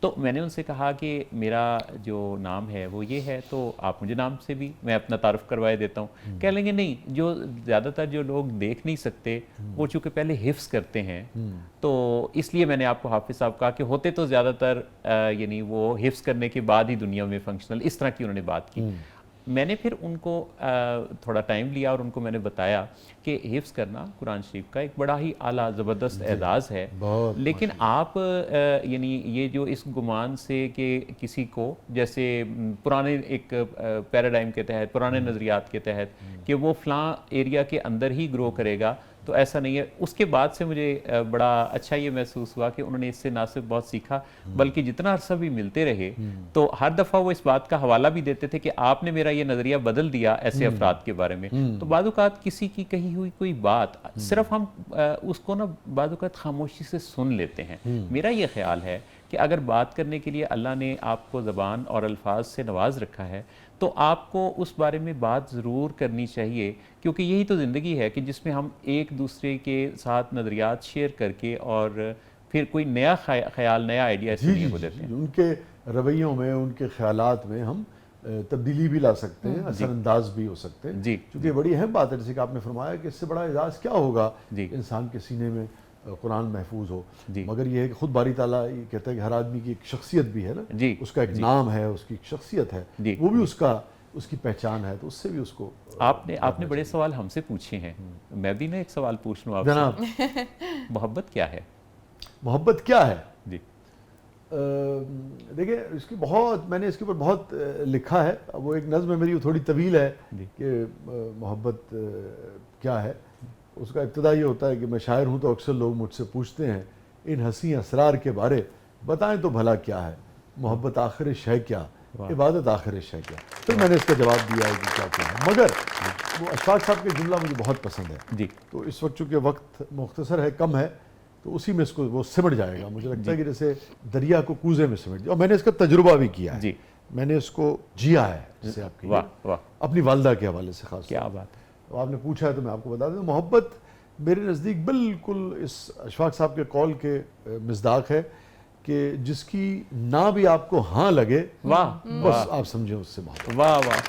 Speaker 2: تو میں نے ان سے کہا کہ میرا جو نام ہے وہ یہ ہے، تو آپ مجھے نام سے بھی میں اپنا تعارف کروائے دیتا ہوں. کہہ لیں گے نہیں، جو زیادہ تر جو لوگ دیکھ نہیں سکتے وہ چونکہ پہلے حفظ کرتے ہیں، تو اس لیے میں نے آپ کو حافظ صاحب کہا کہ ہوتے تو زیادہ تر یعنی وہ حفظ کرنے کے بعد ہی دنیا میں فنکشنل، اس طرح کی انہوں نے بات کی. میں نے پھر ان کو تھوڑا ٹائم لیا اور ان کو میں نے بتایا کہ حفظ کرنا قرآن شریف کا ایک بڑا ہی اعلیٰ زبردست اعزاز ہے، لیکن آپ یعنی یہ جو اس گمان سے کہ کسی کو جیسے پرانے ایک پیراڈائم کے تحت، پرانے نظریات کے تحت کہ وہ فلاں ایریا کے اندر ہی گرو کرے گا، تو ایسا نہیں ہے. اس کے بعد سے مجھے بڑا اچھا یہ محسوس ہوا کہ انہوں نے اس سے نہ صرف بہت سیکھا بلکہ جتنا عرصہ بھی ملتے رہے تو ہر دفعہ وہ اس بات کا حوالہ بھی دیتے تھے کہ آپ نے میرا یہ نظریہ بدل دیا ایسے افراد کے بارے میں. تو بعض اوقات کسی کی کہی ہوئی کوئی بات صرف ہم اس کو نا بعض اوقات خاموشی سے سن لیتے ہیں. میرا یہ خیال ہے کہ اگر بات کرنے کے لیے اللہ نے آپ کو زبان اور الفاظ سے نواز رکھا ہے تو آپ کو اس بارے میں بات ضرور کرنی چاہیے، کیونکہ یہی تو زندگی ہے کہ جس میں ہم ایک دوسرے کے ساتھ نظریات شیئر کر کے اور پھر کوئی نیا خیال، نیا آئیڈیا اس دنیا کو دیتے ہیں۔
Speaker 1: ان کے رویوں میں، ان کے خیالات میں ہم تبدیلی بھی لا سکتے ہیں، اثر انداز بھی ہو سکتے ہیں،
Speaker 2: جی
Speaker 1: چونکہ یہ بڑی اہم بات ہے جیسے کہ آپ نے فرمایا کہ اس سے بڑا اعزاز کیا ہوگا
Speaker 2: جی
Speaker 1: انسان کے سینے میں قرآن محفوظ ہو،
Speaker 2: جی
Speaker 1: مگر یہ ہے کہ خود باری تعالیٰ یہ کہتا ہے کہ ہر آدمی کی ایک شخصیت بھی ہے نا،
Speaker 2: جی
Speaker 1: اس کا ایک نام ہے، اس کی ایک شخصیت ہے،
Speaker 2: جی
Speaker 1: وہ بھی اس کی پہچان ہے، تو اس سے بھی اس کو
Speaker 2: آپ نے بڑے سوال ہم سے پوچھے ہیں، میں بھی نا ایک سوال پوچھ لوں آپ
Speaker 1: جناب
Speaker 2: سے، محبت کیا ہے؟
Speaker 1: محبت کیا ہے؟
Speaker 2: جی
Speaker 1: دیکھیں اس کی میں نے اس کے اوپر بہت لکھا ہے، وہ ایک نظم ہے میری، وہ تھوڑی طویل ہے کہ محبت کیا ہے۔ اس کا ابتدا یہ ہوتا ہے کہ میں شاعر ہوں تو اکثر لوگ مجھ سے پوچھتے ہیں ان حسین اسرار کے بارے بتائیں تو بھلا کیا ہے، محبت آخرش ہے کیا، عبادت آخرش ہے کیا۔ پھر میں نے اس کا جواب دیا ہے کہ کیا ہے، مگر وہ اشفاق صاحب کا جملہ مجھے بہت پسند ہے
Speaker 2: جی
Speaker 1: تو اس وقت چونکہ وقت مختصر ہے، کم ہے، تو اسی میں اس کو وہ سمٹ جائے گا۔ مجھے لگتا ہے کہ جیسے دریا کو کوزے میں سمٹ دیا، اور میں نے اس کا تجربہ بھی کیا ہے،
Speaker 2: جی
Speaker 1: میں نے اس کو جیا ہے، جسے آپ
Speaker 2: واہ واہ
Speaker 1: اپنی والدہ کے حوالے سے خاص
Speaker 2: کیا بات ہے۔
Speaker 1: تو آپ نے پوچھا ہے تو میں آپ کو بتا دوں، محبت میرے نزدیک بالکل اس اشفاق صاحب کے قول کے مصداق ہے کہ جس کی نہ بھی آپ کو ہاں لگے
Speaker 2: واہ
Speaker 1: بس آپ سمجھیں اس سے محبت۔
Speaker 2: واہ واہ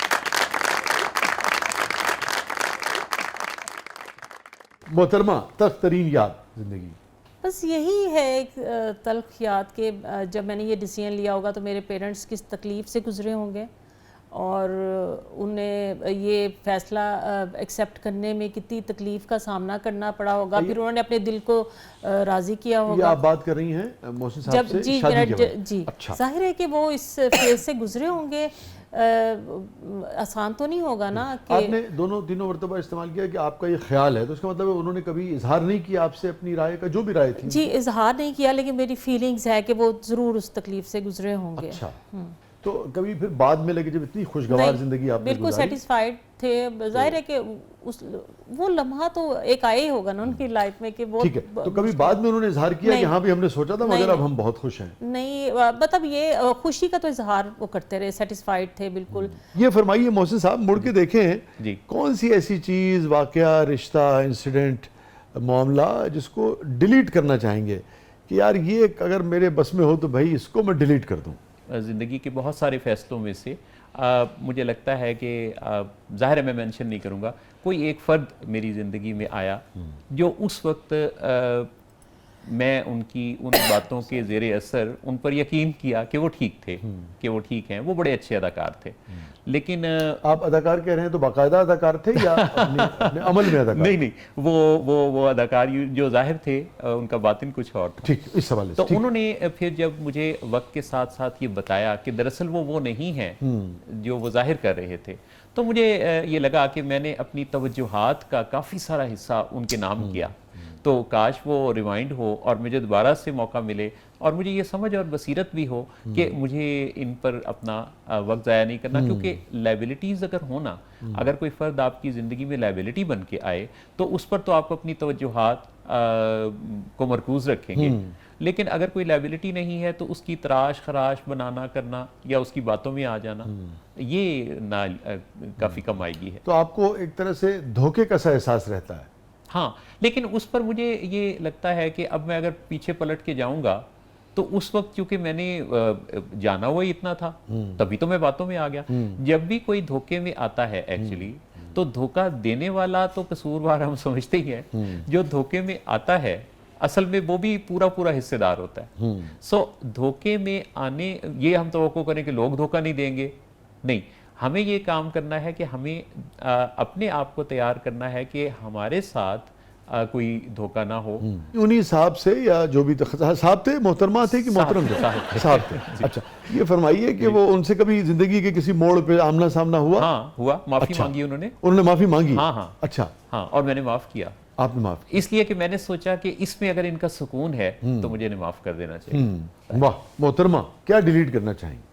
Speaker 1: محترمہ، تلخ ترین یاد زندگی؟
Speaker 3: بس یہی ہے ایک تلخ یاد کہ جب میں نے یہ ڈیسیژن لیا ہوگا تو میرے پیرنٹس کس تکلیف سے گزرے ہوں گے اور انہیں یہ فیصلہ ایکسیپٹ کرنے میں کتنی تکلیف کا سامنا کرنا پڑا ہوگا، پھر انہوں نے اپنے دل کو راضی کیا
Speaker 1: یہ
Speaker 3: ہوگا۔
Speaker 1: آپ بات کر رہی ہیں محسن صاحب سے
Speaker 3: جی
Speaker 1: شادی کے بعد؟
Speaker 3: جی
Speaker 1: اچھا،
Speaker 3: ظاہر ہے کہ وہ اس فیز سے گزرے ہوں گے، آسان تو نہیں ہوگا نا کہ
Speaker 1: آپ نے تینوں مرتبہ استعمال کیا کہ آپ کا یہ خیال ہے، تو اس کا مطلب ہے انہوں نے کبھی اظہار نہیں کیا آپ سے اپنی رائے کا، جو بھی رائے تھی؟
Speaker 3: جی اظہار نہیں کیا، لیکن میری فیلنگز ہے کہ وہ ضرور اس تکلیف سے گزرے ہوں گے۔
Speaker 1: اچھا، تو کبھی پھر بعد میں لگے جب اتنی خوشگوار زندگی آپ نے
Speaker 3: بالکل سیٹسفائیڈ تھے، ظاہر ہے کہ وہ لمحہ تو ایک آئے ہوگا نا ان کی لائف میں کہ وہ
Speaker 1: ٹھیک ہے، تو کبھی بعد میں انہوں نے اظہار کیا کہ ہاں بھی ہم نے سوچا تھا مگر اب ہم بہت خوش ہیں؟
Speaker 3: نہیں، مطلب یہ خوشی کا تو اظہار وہ کرتے رہے، سیٹسفائیڈ تھے بالکل۔
Speaker 1: یہ فرمائیے محسن صاحب، مڑ کے دیکھیں
Speaker 2: جی
Speaker 1: کون سی ایسی چیز، واقعہ، رشتہ، انسیڈنٹ، معاملہ جس کو ڈیلیٹ کرنا چاہیں گے کہ یار یہ اگر میرے بس میں ہو تو بھائی اس کو میں ڈیلیٹ کر دوں؟
Speaker 2: زندگی کے بہت سارے فیصلوں میں سے مجھے لگتا ہے کہ ظاہر ہے میں مینشن نہیں کروں گا، کوئی ایک فرد میری زندگی میں آیا جو اس وقت میں ان باتوں کے زیر اثر ان پر یقین کیا کہ وہ ٹھیک تھے، کہ وہ ٹھیک ہیں، وہ بڑے اچھے اداکار تھے، لیکن
Speaker 1: آپ اداکار کہہ رہے ہیں تو باقاعدہ اداکار تھے یا اپنے عمل میں اداکار؟
Speaker 2: نہیں وہ اداکار جو ظاہر تھے ان کا باطن کچھ اور تھا۔
Speaker 1: ٹھیک، اس حوالے سے
Speaker 2: تو انہوں نے پھر جب مجھے وقت کے ساتھ ساتھ یہ بتایا کہ دراصل وہ نہیں ہیں جو وہ ظاہر کر رہے تھے، تو مجھے یہ لگا کہ میں نے اپنی توجہات کا کافی سارا حصہ ان کے نام کیا، تو کاش وہ ریوائنڈ ہو اور مجھے دوبارہ سے موقع ملے اور مجھے یہ سمجھ اور بصیرت بھی ہو کہ مجھے ان پر اپنا وقت ضائع نہیں کرنا، کیونکہ لائبلٹیز اگر ہونا، اگر کوئی فرد آپ کی زندگی میں لائبلٹی بن کے آئے تو اس پر تو آپ اپنی توجہات کو مرکوز رکھیں گے، لیکن اگر کوئی لائبلٹی نہیں ہے تو اس کی تراش خراش بنانا کرنا یا اس کی باتوں میں آ جانا، یہ کافی کم آئے گی ہے۔
Speaker 1: تو آپ کو ایک طرح سے دھوکے کا سا احساس رہتا ہے؟
Speaker 2: ہاں، لیکن اس پر مجھے یہ لگتا ہے کہ اب میں اگر پیچھے پلٹ کے جاؤں گا تو اس وقت کیونکہ میں نے جانا ہوا اتنا تھا، تبھی تو میں باتوں میں آ گیا۔ جب بھی کوئی دھوکے میں آتا ہے ایکچولی تو دھوکہ دینے والا تو قصوروار ہم سمجھتے ہی ہیں، جو دھوکے میں آتا ہے اصل میں وہ بھی پورا حصے دار ہوتا ہے۔ سو دھوکے میں آنے، یہ ہم توقع کریں کہ لوگ دھوکہ نہیں دیں گے، نہیں، ہمیں یہ کام کرنا ہے کہ ہمیں اپنے آپ کو تیار کرنا ہے کہ ہمارے ساتھ کوئی دھوکہ نہ ہو۔
Speaker 1: انہی صاحب سے یا جو بھی صاحب تھے، محترمہ تھے کہ محترم تھے؟ صاحب تھے۔ اچھا، یہ فرمائیے کہ وہ ان سے کبھی زندگی کے کسی موڑ پہ آمنا سامنا ہوا؟
Speaker 2: ہاں ہوا، معافی مانگی انہوں نے
Speaker 1: معافی مانگی؟
Speaker 2: ہاں
Speaker 1: اچھا،
Speaker 2: ہاں، اور میں نے معاف کیا۔
Speaker 1: آپ نے معاف کیا؟
Speaker 2: اس لیے کہ میں نے سوچا کہ اس میں اگر ان کا سکون ہے تو مجھے انہیں معاف کر دینا چاہیے۔
Speaker 1: واہ، محترمہ کیا ڈیلیٹ کرنا چاہیں گے؟